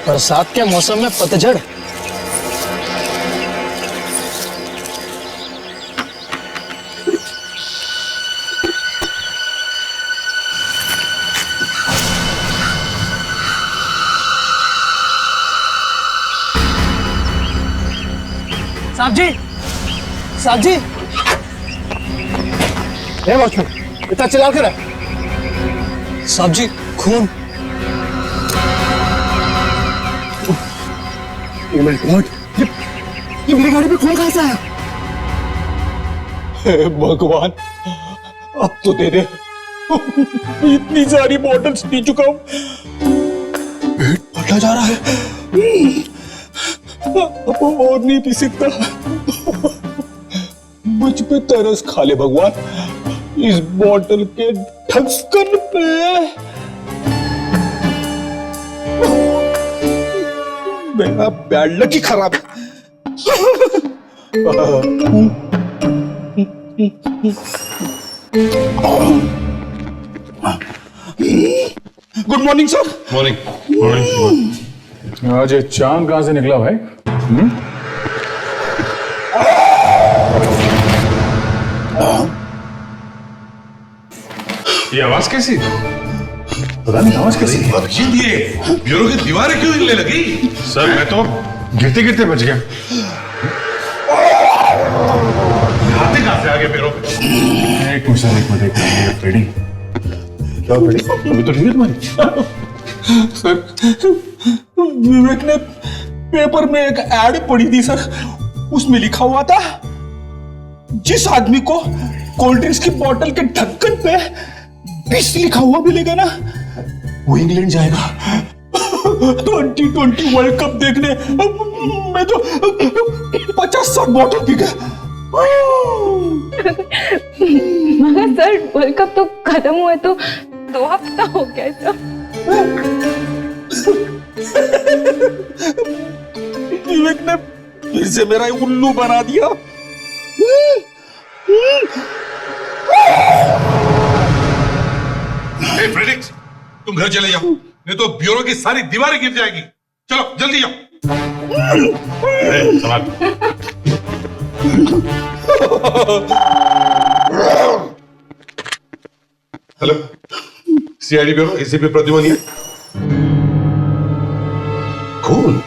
बरसात के मौसम में पतझड़। साहब जी, साहब जी, ए वॉचमैन, इतना चिल्ला कर है? साहब जी, खून। ये मेरी गाड़ी पे खून कहां से आया? हे भगवान, अब तो दे दे। इतनी सारी बॉटल्स पी चुका हूं, पेट फटा जा रहा है। अब और नहीं पी सकता। मुझ पे तरस खा ले भगवान, इस बॉटल के ढक्कन पे। मेरा बैड लक ही खराब है। Good morning sir. मॉर्निंग। आज ये चांद कहां से निकला भाई? ये आवाज कैसी? पता नहीं आवाज कैसी? अभिजीत, ये ब्यूरो की दीवारें क्यों हिलने लगी? सर मैं तो गिरते गिरते बच गया। हाथे कहां से आ गए ब्यूरो पे? एक मिनट रेडी क्या रेडी? अभी तो ठीक है तुम्हारी? सर, विवेक ने पेपर में एक एड पढ़ी थी सर, उसमें लिखा हुआ था जिस आदमी को कोल्ड ड्रिंक्स की बोतल के ढक्कन पे 20 लिखा हुआ मिलेगा ना, वो इंग्लैंड जाएगा 2020 वर्ल्ड कप देखने। मैं तो 50-60 बोतल पी गया। मगर सर, वर्ल्ड कप तो खत्म हुआ तो 2 हफ्ता हो गया सर। विवेक ने फिर से मेरा उल्लू बना दिया। फ्रेडिक्स, तुम घर चले जाओ, नहीं तो ब्यूरो की सारी दीवारें गिर जाएगी। चलो जल्दी जाओ। Hello, CID bureau, ACP Pradyuman है। खून?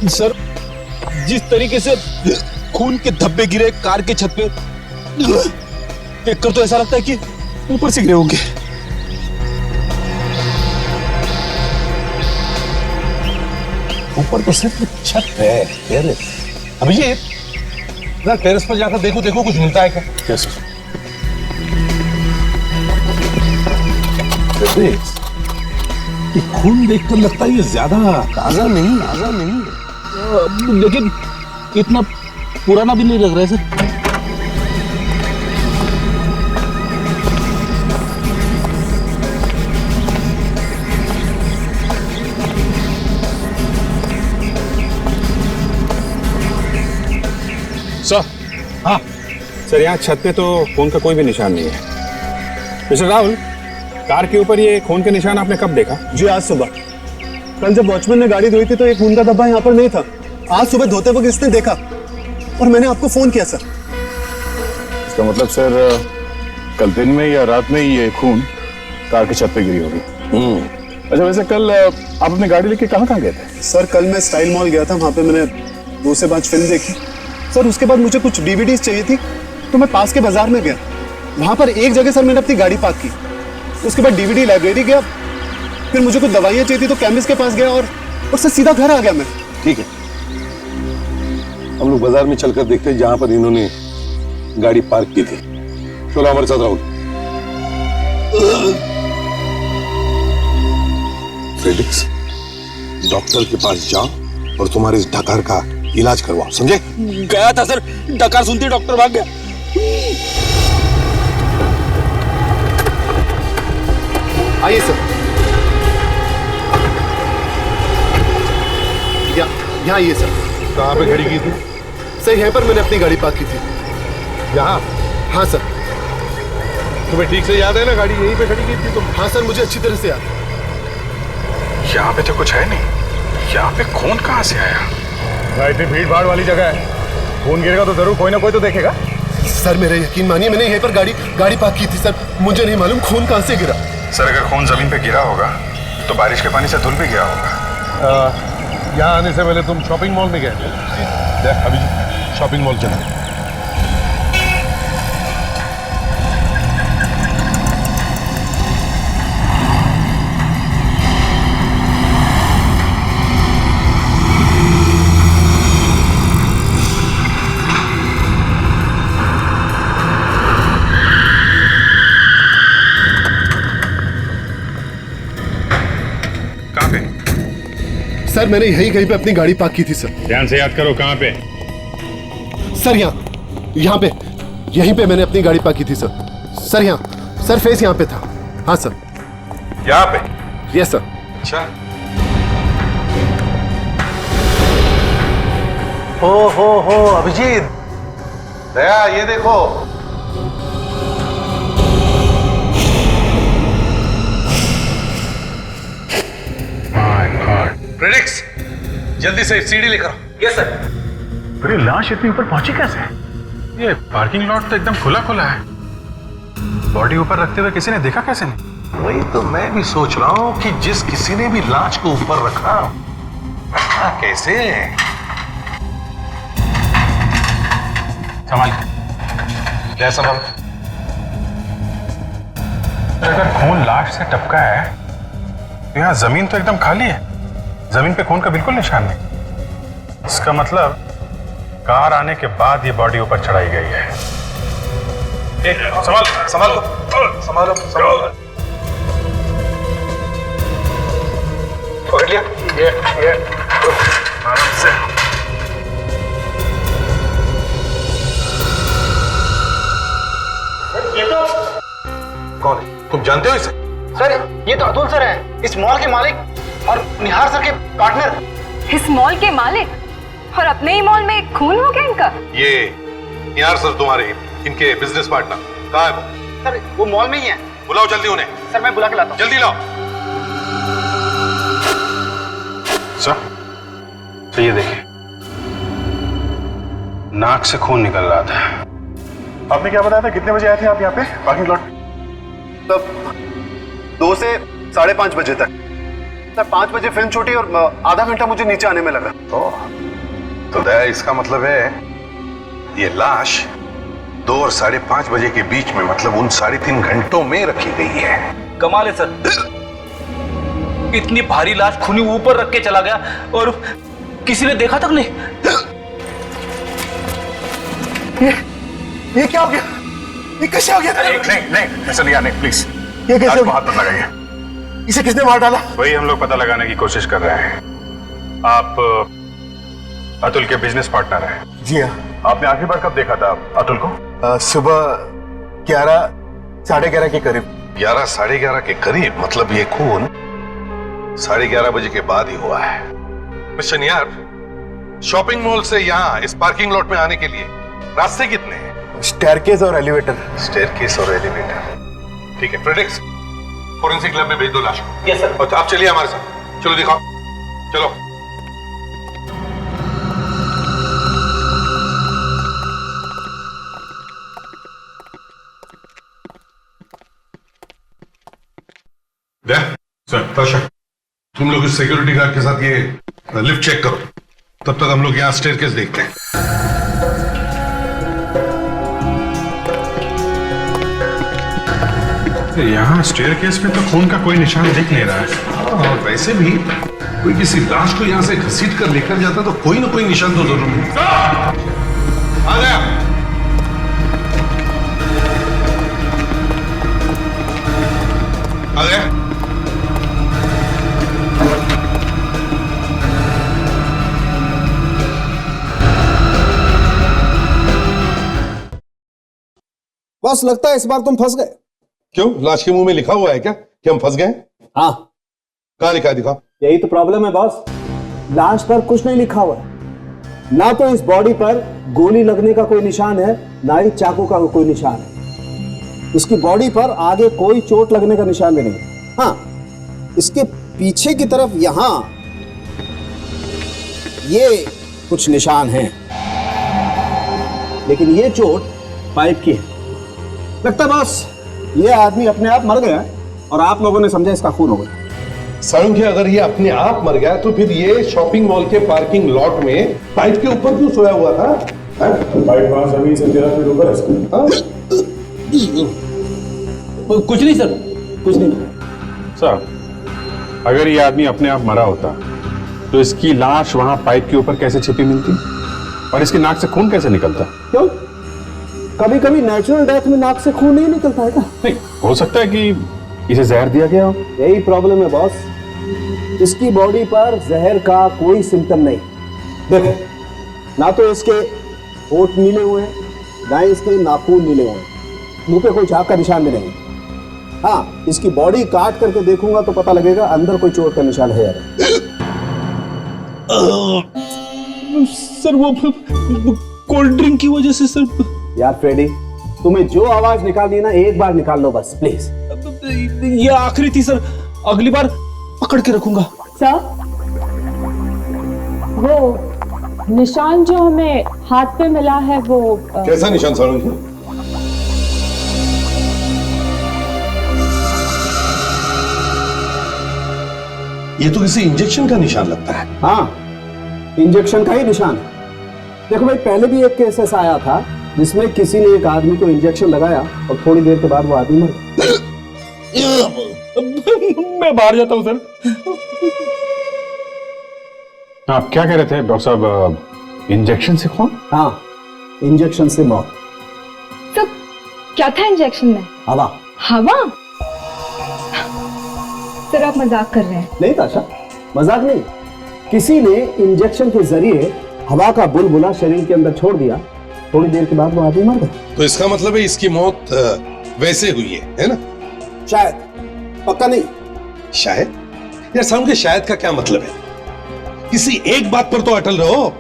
सर, जिस तरीके से खून के धब्बे गिरे कार के छत पे, देखकर तो ऐसा लगता है कि ऊपर से गिरे होंगे। ऊपर तो सिर्फ छत है, टेरेस। अभिजीत, ना टेरेस पर जाकर देखो कुछ मिलता है क्या? Yes sir. ये खून देखकर लगता है ये ज्यादा ताजा नहीं। लेकिन इतना पुराना भी नहीं लग रहा है सर। सर, हाँ सर, यहाँ छत पे तो खून का कोई भी निशान नहीं है। मिस्टर राहुल, कार के ऊपर ये खून के निशान आपने कब देखा? जी आज सुबह। कल जब वॉचमैन ने गाड़ी धोई थी तो एक खून का धब्बा यहाँ पर नहीं था। आज सुबह धोते वक्त इसने देखा और मैंने आपको फोन किया सर। इसका मतलब सर, कल दिन में या रात में ये खून कार की छत पे गिरी होगी। अच्छा, वैसे कल आप अपनी गाड़ी लेके कहाँ गए थे? सर, कल मैं स्टाइल मॉल गया था, वहाँ पे मैंने 2 से 5 फिल्म देखी सर। उसके बाद मुझे कुछ डीवीडीज चाहिए थी तो मैं पास के बाजार में गया। वहाँ पर एक जगह सर मैंने अपनी गाड़ी पार्क की। उसके बाद डीवीडी लाइब्रेरी गया, फिर मुझे कुछ दवाइयाँ चाहिए थी तो केमिस्ट के पास गया और उससे सीधा घर आ गया मैं। ठीक है, हम लोग बाजार में चलकर देखते हैं जहां पर इन्होंने गाड़ी पार्क की थी। चलो हमारे साथ राहुल। फ्रेडिक्स, डॉक्टर के पास जाओ और तुम्हारे इस डकार का इलाज करवाओ, समझे? गया था सर, डकार सुनते डॉक्टर भाग गया। आइए सर। यहाँ आइए सर। कहाँ पे खड़ी की थी? सर, यहाँ पर मैंने अपनी गाड़ी पार्क की थी। यहाँ? हाँ सर। तुम्हें ठीक से याद है ना, गाड़ी यहीं पे खड़ी की थी तुम? हाँ सर, मुझे अच्छी तरह से याद है। यहाँ पे तो कुछ है नहीं, यहाँ पे खून कहाँ से आया? भाई इतनी भीड़ भाड़ वाली जगह है, खून गिरेगा तो जरूर कोई ना कोई तो देखेगा। सर मेरा यकीन मानिए, मैंने यहीं पर गाड़ी पार्क की थी सर, मुझे नहीं मालूम खून कहाँ से गिरा। सर अगर खून जमीन पे गिरा होगा तो बारिश के पानी से धुल भी गया होगा। यहाँ आने से पहले तुम शॉपिंग मॉल में गए थे? अभी शॉपिंग मॉल चलो। सर मैंने यहीं कहीं पे अपनी गाड़ी पार्क की थी सर। ध्यान से याद करो कहाँ पे? सर यहाँ पे, यहीं पे मैंने अपनी गाड़ी पार्क की थी सर। सर यहाँ, सर फेस यहाँ पे था। हाँ सर। यहाँ पे? Yes sir. अच्छा। हो अभिजीत, दया ये देखो। प्रेडिक्स, जल्दी से सीढ़ी लेकर आओ। Yes sir. पर ये लाश इतनी ऊपर पहुंची कैसे? ये पार्किंग लॉट तो एकदम खुला खुला है, बॉडी ऊपर रखते हुए किसी ने देखा कैसे नहीं? वही तो मैं भी सोच रहा हूँ कि जिस किसी ने भी लाश को ऊपर रखा कैसे? संभाल। क्या संभाल? अगर खून लाश से टपका है तो यहाँ जमीन तो एकदम खाली है, जमीन पे खून का बिल्कुल निशान नहीं। इसका मतलब कार आने के बाद ये बॉडी ऊपर चढ़ाई गई है। संभालो। पकड़ लिया? ये आराम से। कौन है? तुम जानते हो इसे? सर ये तो अतुल सर हैं, इस मॉल के मालिक और निहार सर के पार्टनर। इस मॉल के मालिक और अपने ही मॉल में खून हो गया इनका? ये निहार सर तुम्हारे इनके बिजनेस पार्टनर। कहाँ है वो? सर वो मॉल में ही है। बुलाओ जल्दी उन्हें। सर मैं बुला के लाता हूँ। जल्दी लाओ। सर तो ये देखिए, नाक से खून निकल रहा था। आपने क्या बताया था, कितने बजे आए थे आप यहाँ पे पार्किंग लॉट? तब 2 से 5:30 बजे तक। सर 5 बजे फिल्म छूटी और आधा घंटा मुझे नीचे आने में लगा। तो दया इसका मतलब है ये लाश 2 और 5:30 बजे के बीच में, मतलब उन 3.5 घंटों में रखी गई है। कमाल है सर, इतनी भारी लाश खूनी ऊपर रख के चला गया और किसी ने देखा तक नहीं। ये क्या हो गया? ये कैसे हो गया? नहीं ऐसा नहीं, प्लीज ये कैसे हो गया? हाथ मत लगाइए। इसे किसने मार डाला? वही हम लोग पता लगाने की कोशिश कर रहे हैं। आप अतुल के बिजनेस पार्टनर हैं? जी हाँ। आपने आखिरी बार कब देखा था अतुल को? सुबह 11, 11:30 के करीब। 11, 11:30 के करीब, मतलब ये खून 11:30 बजे के बाद ही हुआ है। मिस्टर निहार, शॉपिंग मॉल से यहाँ इस पार्किंग लॉट में आने के लिए रास्ते कितने हैं? स्टेयरकेस और एलिवेटर। स्टेयरकेस और एलिवेटर। ठीक है, प्रेडिक्स फोरेंसिक लैब में भेज दो लाश को। Yes sir. और आप चलिए हमारे साथ, चलो दिखाओ, चलो। सर, तुम लोग इस सिक्योरिटी गार्ड के साथ ये लिफ्ट चेक करो, तब तक हम लोग यहाँ स्टेयरकेस देखते हैं। यहाँ स्टेयरकेस पे तो खून का कोई निशान दिख नहीं रहा है। और वैसे भी कोई किसी लाश को यहाँ से घसीट कर लेकर जाता तो कोई ना कोई निशान तो जरूर मिलता। आ गया। आ गया। बस लगता है इस बार तुम फंस गए। क्यों, लाश के मुंह में लिखा हुआ है क्या कि हम फंस गए? हाँ, कहाँ लिखा है, दिखाओ। यही तो प्रॉब्लम है बॉस, लाश पर कुछ नहीं लिखा हुआ है। ना तो इस बॉडी पर गोली लगने का कोई निशान है, ना ही चाकू का कोई निशान है। इसकी बॉडी पर आगे कोई चोट लगने का निशान भी नहीं। हाँ, इसके पीछे की तरफ यहां ये कुछ निशान हैं, लेकिन ये चोट पाइप की है। लगता है बस ये आदमी अपने आप मर गया और आप लोगों ने समझा इसका खून हो गया। सारंगी, अगर ये अपने आप मर गया तो फिर ये शॉपिंग मॉल के पार्किंग लॉट में पाइप के ऊपर क्यों सोया हुआ था? पाइप वहां जमीन से 13 फीट ऊपर है। कुछ नहीं सर, कुछ नहीं। सर, अगर ये आदमी अपने आप मरा होता तो इसकी लाश वहां पाइप के ऊपर कैसे छिपी मिलती और इसकी नाक से खून कैसे निकलता? क्यों? कभी कभी नेचुरल डेथ में नाक से खून नहीं निकलता है क्या? नहीं, हो सकता है कि इसे जहर दिया गया हो। यही प्रॉब्लम है बॉस, इसकी बॉडी पर जहर का कोई सिम्टम नहीं। देखो, ना तो इसके होठ नीले हुए हैं, ना ही इसके नाखून नीले हुए हैं, मुंह पे कोई छाप का निशान भी नहीं। हाँ, इसकी बॉडी काट करके देखूंगा तो पता लगेगा अंदर कोई चोट का निशान है या नहीं। सर वो कोल्ड ड्रिंक की वजह से सर। यार फ्रेडी, तुम्हें जो आवाज निकालनी है ना, एक बार निकाल लो बस प्लीज। ये आखिरी थी सर, अगली बार पकड़ के रखूंगा। सर, वो निशान जो हमें हाथ पे मिला है वो कैसा निशान सारंगी? ये तो किसी इंजेक्शन का निशान लगता है। हाँ, इंजेक्शन का ही निशान है। देखो भाई, पहले भी एक केस ऐसा आया था जिसमें किसी ने एक आदमी को इंजेक्शन लगाया और थोड़ी देर के बाद वो आदमी मर गया। मैं बाहर जाता हूँ सर। आप क्या कह रहे थे डॉक्टर साहब? इंजेक्शन से खून? हाँ, इंजेक्शन से मौत। तो क्या था इंजेक्शन में? हवा। हवा? सर आप मजाक कर रहे हैं। नहीं ताशा, मजाक नहीं। किसी ने इंजेक्शन के जरिए हवा का बुलबुला शरीर के अंदर छोड़ दिया, थोड़ी देर के बाद वो आदमी मर गया। तो इसका मतलब है इसकी मौत वैसे हुई है ना? शायद, पक्का नहीं। शायद? यार सामने शायद का क्या मतलब है? किसी एक बात पर तो अटल रहो।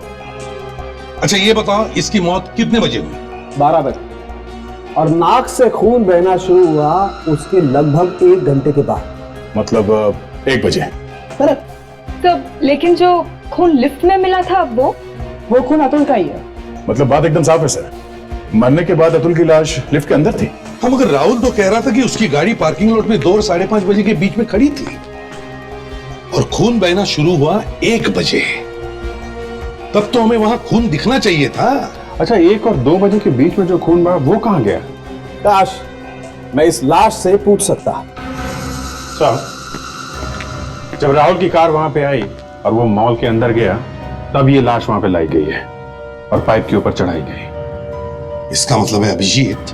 अच्छा ये बताओ, इसकी मौत कितने बजे हुई? 12 बजे। और नाक से खून बहना शुरू हुआ उसके लगभग 1 घंटे के बाद। मतलब 1 बजे। करेक्ट। तो लेकिन जो खून लिफ्ट में मिला था वो खून अतुल का ही है। मतलब बात एकदम साफ है सर, मरने के बाद अतुल की लाश लिफ्ट के अंदर थी। हम अगर राहुल तो कह रहा था कि उसकी गाड़ी पार्किंग लॉट में 2 और 5:30 बजे के बीच में खड़ी थी और खून बहना शुरू हुआ 1 बजे। तब तो हमें वहां खून दिखना चाहिए था। अच्छा, 1 और 2 बजे के बीच में जो खून बहा वो कहां गया? काश मैं इस लाश से पूछ सकता। साहब, जब राहुल की कार वहां पे आई और वो मॉल के अंदर गया, तब ये लाश वहां पे लाई गई है और पाइप के ऊपर चढ़ाई गई। इसका मतलब है अभिजीत,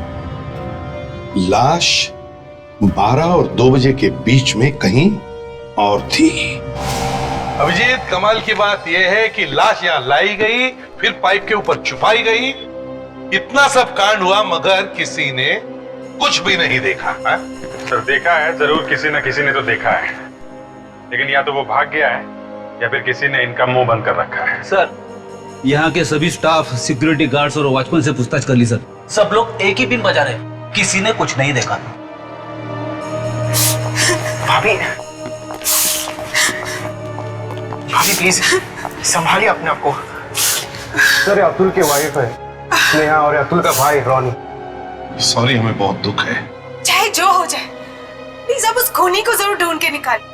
लाश 12 और 2 बजे के बीच में कहीं और थी। अभिजीत, कमाल की बात यह है कि लाश यहां लाई गई, फिर पाइप के ऊपर छुपाई गई। इतना सब कांड हुआ मगर किसी ने कुछ भी नहीं देखा। सर देखा है जरूर, किसी न किसी ने तो देखा है, लेकिन या तो वो भाग गया है या फिर किसी ने इनका मुंह बंद कर रखा है। सर, यहाँ के सभी स्टाफ, सिक्योरिटी गार्ड्स और वॉचमैन से पूछताछ कर ली सर। सब लोग एक ही पिन बजा रहे, किसी ने कुछ नहीं देखा। भाभी, भाभी प्लीज संभालिए अपने आप को। सर अतुल के वाइफ है स्नेहा और अतुल का भाई रॉनी। सॉरी, हमें बहुत दुख है। चाहे जो हो जाए, प्लीज अब उस खूनी को जरूर ढूंढ के निकालिए,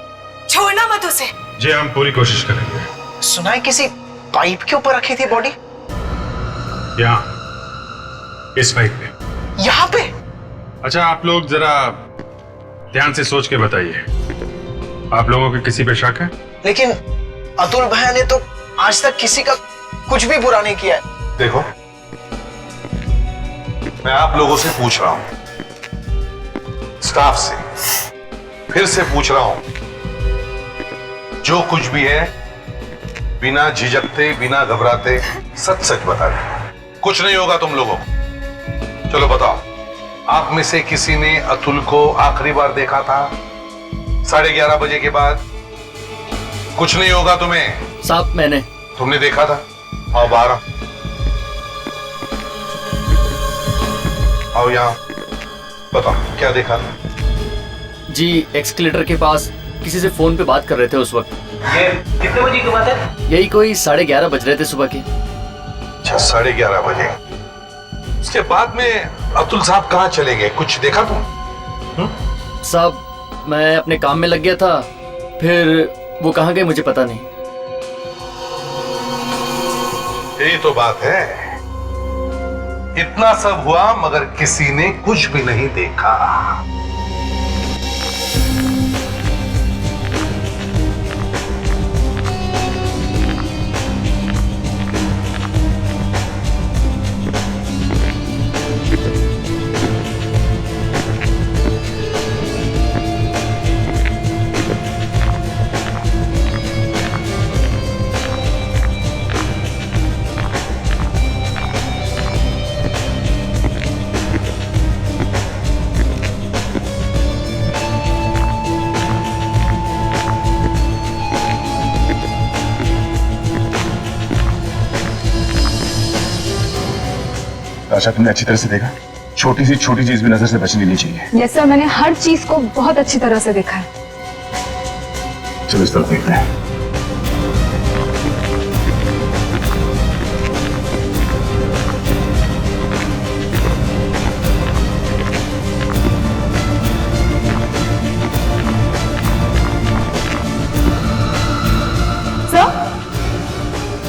छोड़ना मत उसे। जी हम पूरी कोशिश करेंगे। सुना है किसी पाइप के ऊपर रखी थी बॉडी? यहाँ इस पाइप पे। यहाँ पे? अच्छा, आप लोग जरा ध्यान से सोच के बताइए, आप लोगों के किसी पे शक है? लेकिन अतुल भैया ने तो आज तक किसी का कुछ भी बुरा नहीं किया है। देखो, मैं आप लोगों से पूछ रहा हूं, स्टाफ से फिर से पूछ रहा हूं, जो कुछ भी है बिना झिझकते, बिना घबराते सच सच बता दे। कुछ नहीं होगा तुम लोगों को। चलो बताओ, आप में से किसी ने अतुल को आखिरी बार देखा था 11:30 बजे के बाद? कुछ नहीं होगा तुम्हें। साहब मैंने। तुमने देखा था? आओ बाहर आओ यहाँ। बताओ क्या देखा? जी एक्सकेलेटर के पास किसी से फोन पे बात कर रहे थे उस वक्त। ये कितने बजे की बात है? यही कोई 11:30 बज रहे थे सुबह के। अच्छा 11:30 बजे। उसके बाद में अब्दुल साहब कहाँ चले गए, कुछ देखा तुम? साहब मैं अपने काम में लग गया था, फिर वो कहाँ गए मुझे पता नहीं। यही तो बात है, इतना सब हुआ मगर किसी ने कुछ भी नहीं देखा। आशा तुमने अच्छी तरह से देखा? छोटी सी छोटी चीज भी नजर से बचनी नहीं चाहिए। यस सर, मैंने हर चीज को बहुत अच्छी तरह से देखा है। चलो इस तरफ देखते हैं। सर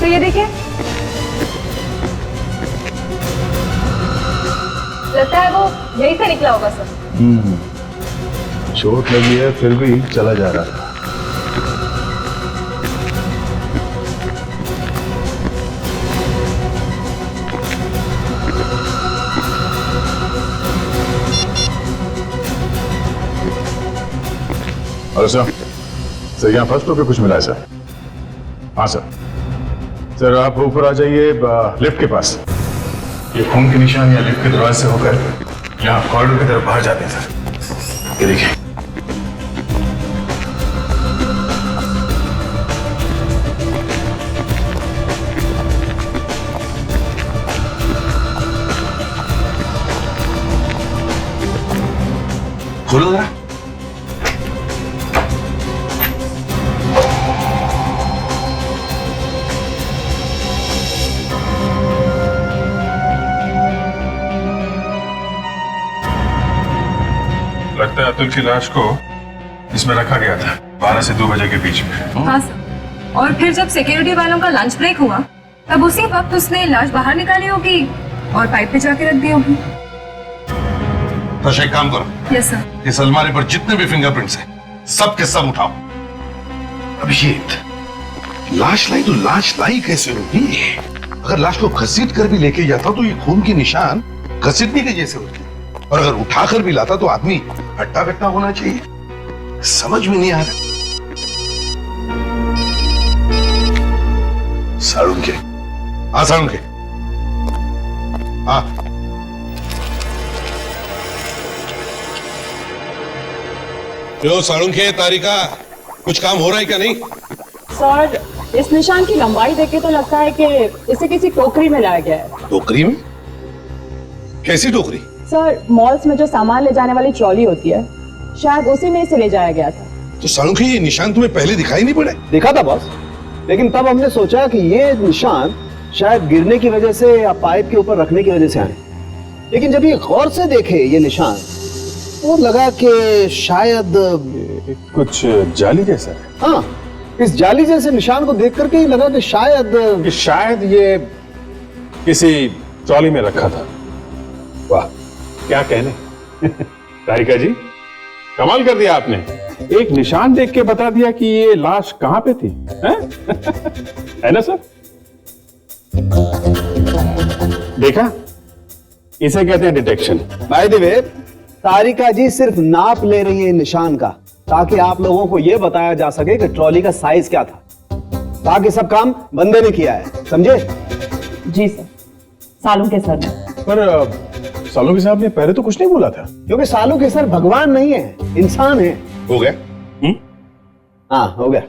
तो ये देखिए, लगता है वो यहीं से निकला होगा सर। चोट लगी है फिर भी चला जा रहा था। हेलो सर, यहाँ फर्स्ट फ्लोर पे कुछ मिला है सर? हाँ सर आप ऊपर आ जाइए लिफ्ट के पास। ये खून के निशान या लिफ्ट के दरवाजे से होकर यहाँ कॉरिडोर की तरफ बाहर जाते हैं सर। ये देखिए। खोलो जरा। लगता है अतुल की लाश को इसमें रखा गया था 12 से 2 बजे के बीच में। हाँ सर, और फिर जब सिक्योरिटी वालों का लंच ब्रेक हुआ तब उसी वक्त उसने लाश बाहर निकाली होगी और पाइप पे जाके रख दी होगी। तो एक काम करो, यस सर। इस अलमारी पर जितने भी फिंगरप्रिंट्स हैं सब के सब उठाओ। अभिजीत, लाश लाई तो लाश लाई कैसे होगी? अगर लाश को घसीट कर भी लेके जाता तो ये खून के निशान घसीटने के जैसे होते, और अगर उठाकर भी लाता तो आदमी हट्टा कट्टा होना चाहिए। समझ में नहीं आ रहा। साळुंखे, हाँ साळुंखे, हाँ जो साळुंखे, तारिका, कुछ काम हो रहा है क्या? नहीं सर, इस निशान की लंबाई देखे तो लगता है कि इसे किसी टोकरी में लाया गया है। टोकरी में? कैसी टोकरी? सर, मॉल्स में जो सामान ले जाने वाली ट्रॉली होती है, शायद उसी में इसे ले जाया गया था। तो साळुंखे, ये निशान तुम्हें पहले दिखाई नहीं पड़े? देखा था बॉस, लेकिन तब हमने सोचा कि ये निशान शायद गिरने की वजह से या पाइप के ऊपर रखने की वजह से आए। लेकिन जब ये गौर से देखे ये निशान, वो लगा कि शायद कुछ जाली जैसा है। हाँ, इस जाली जैसे निशान को देख करके ही लगा कि शायद ये किसी ट्रॉली में रखा था। वाह, क्या कहने। तारिका जी, कमाल कर दिया आपने। एक निशान देख के बता दिया कि ये लाश कहां पे थी, है ना सर? देखा, इसे कहते हैं डिटेक्शन। बाय द वे, तारिका जी सिर्फ नाप ले रही है निशान का, ताकि आप लोगों को यह बताया जा सके कि ट्रॉली का साइज क्या था। बाकी सब काम बंदे ने किया है, समझे? जी सर, साळुंखे सर ने। पर साळुंखे साहब ने पहले तो कुछ नहीं बोला था। क्योंकि साळुंखे सर भगवान नहीं है, इंसान है। हो गया? हाँ, हो गया।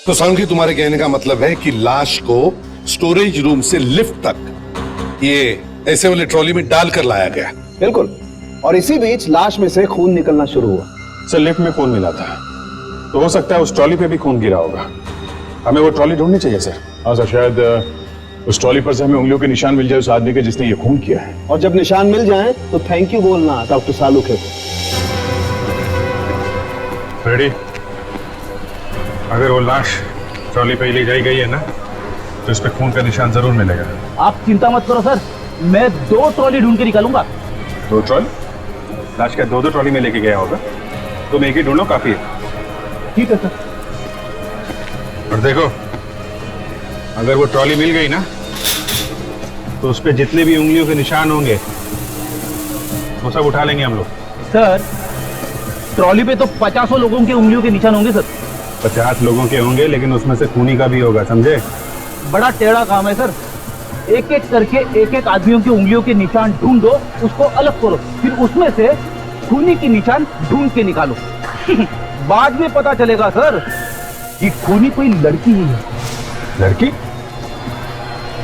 तो साळुंखे, तुम्हारे कहने का मतलब है कि लाश को स्टोरेज रूम से लिफ्ट तक ये ऐसे वाले ट्रॉली में डालकर लाया गया। बिल्कुल, और इसी बीच लाश में से खून निकलना शुरू हुआ। सर लिफ्ट में खून मिला था, तो हो सकता है उस ट्रॉली पे भी खून गिरा होगा। हमें वो ट्रॉली ढूंढनी चाहिए सर। हाँ सर, शायद उस ट्रॉली पर से हमें उंगलियों के निशान मिल जाए उस आदमी के जिसने ये खून किया है। और जब निशान मिल जाएं तो थैंक यू बोलना डॉक्टर सालुखे को। रेडी? अगर वो लाश ट्रॉली पे ले जाई गई है ना, तो इस पे खून का निशान जरूर मिलेगा। आप चिंता मत करो सर, मैं 2 ट्रॉली ढूंढ के निकालूंगा। 2 ट्रॉली? लाश का 2 ट्रॉली में लेके गया होगा, तुम एक ही ढूंढो काफी है। ठीक है सर। और देखो, अगर वो ट्रॉली मिल गई ना, तो उस पे जितने भी उंगलियों के निशान होंगे वो सब उठा लेंगे हम लोग। सर ट्रॉली पे तो 50 लोगों के उंगलियों के निशान होंगे सर। 50 लोगों के होंगे, लेकिन उसमें से खूनी का भी होगा, समझे? बड़ा टेढ़ा काम है सर। एक एक करके एक आदमियों की उंगलियों के निशान ढूंढो, उसको अलग करो, फिर उसमें से खूनी की निशान ढूंढ के निकालो। बाद में पता चलेगा सर कि खूनी कोई लड़की ही है। लड़की?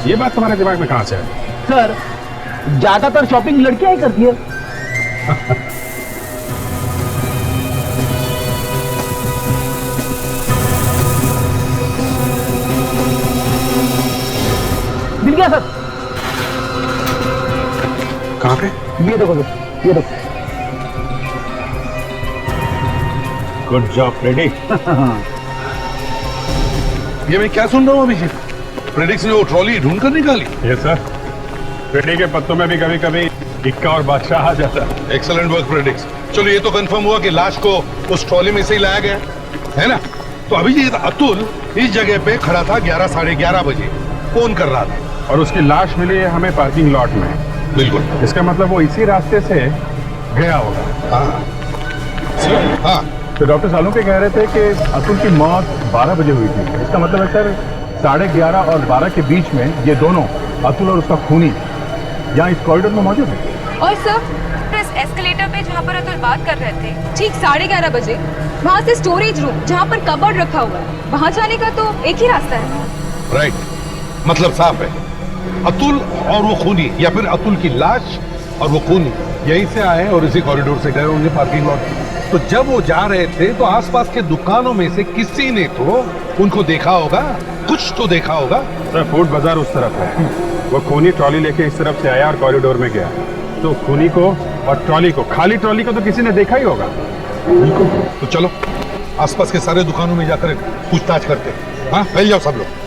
ये बात तुम्हारे दिमाग में कहां से आई? सर ज्यादातर शॉपिंग लड़कियां ही करती है। मिल गया सर। कहां पे? ये देखो सर, ये देखो। Good job ready. ये मैं क्या सुन रहा हूँ अभिजीत? प्रेडिक्स ने वो ट्रॉली ढूंढ कर निकाली? Yes sir. रेडी के पत्तों में भी कभी कभी इक्का और बादशाह आ जाता है। Excellent work predicts. चलो ये तो कंफर्म हुआ कि लाश को उस ट्रॉली में से ही लाया गया है ना? तो अभिजीत, अतुल इस जगह पे खड़ा था 11 साढ़े 11 बजे, फोन कर रहा था और उसकी लाश मिली है हमें पार्किंग लॉट में। बिल्कुल। इसका मतलब वो इसी रास्ते से गया होगा। हाँ हाँ। तो डॉक्टर सालुखे कह रहे थे कि अतुल की मौत 12 बजे हुई थी। इसका मतलब है सर 11:30 और 12 के बीच में ये दोनों, अतुल और उसका खूनी, यहाँ इस कॉरिडोर में मौजूद है। और सर इस एस्केलेटर पे जहाँ पर अतुल बात कर रहे थे, ठीक 11:30 बजे वहाँ से स्टोरेज रूम जहाँ पर कबर्ड रखा हुआ है, वहाँ जाने का तो एक ही रास्ता है। राइट, मतलब साफ है, अतुल और वो खूनी, या फिर अतुल की लाश और वो खूनी यहीं से आए और इसी कॉरिडोर से गए होंगे पार्किंग लॉट। तो जब वो जा रहे थे तो आसपास के दुकानों में से किसी ने तो उनको देखा होगा, कुछ तो देखा होगा। सर फूड बाजार उस तरफ है, वो खूनी ट्रॉली लेके इस तरफ से आया और कॉरिडोर में गया। तो खूनी को और ट्रॉली को, खाली ट्रॉली को तो किसी ने देखा ही होगा। बिल्कुल। तो चलो आसपास के सारे दुकानों में जाकर पूछताछ करते हैं। हाँ, फैल जाओ सब लोग।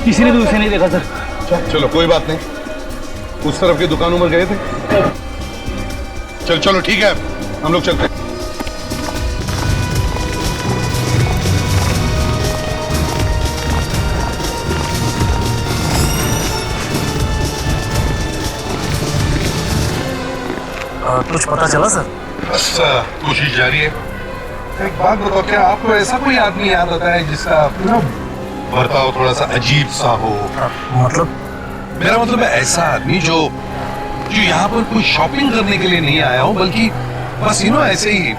किसी ने भी उसे नहीं देखा सर। चलो कोई बात नहीं, उस तरफ के दुकानों में गए थे। चलो ठीक है, हम लोग चलते हैं। कुछ पता चला सर? बस कोशिश जारी है। एक बात बताओ, क्या आपको ऐसा कोई आदमी याद आता है जिसका बर्ताव थोड़ा सा अजीब सा हो? मतलब? मेरा मतलब है ऐसा आदमी जो यहाँ पर कोई शॉपिंग करने के लिए नहीं आया हो, बल्कि बस ऐसे ही।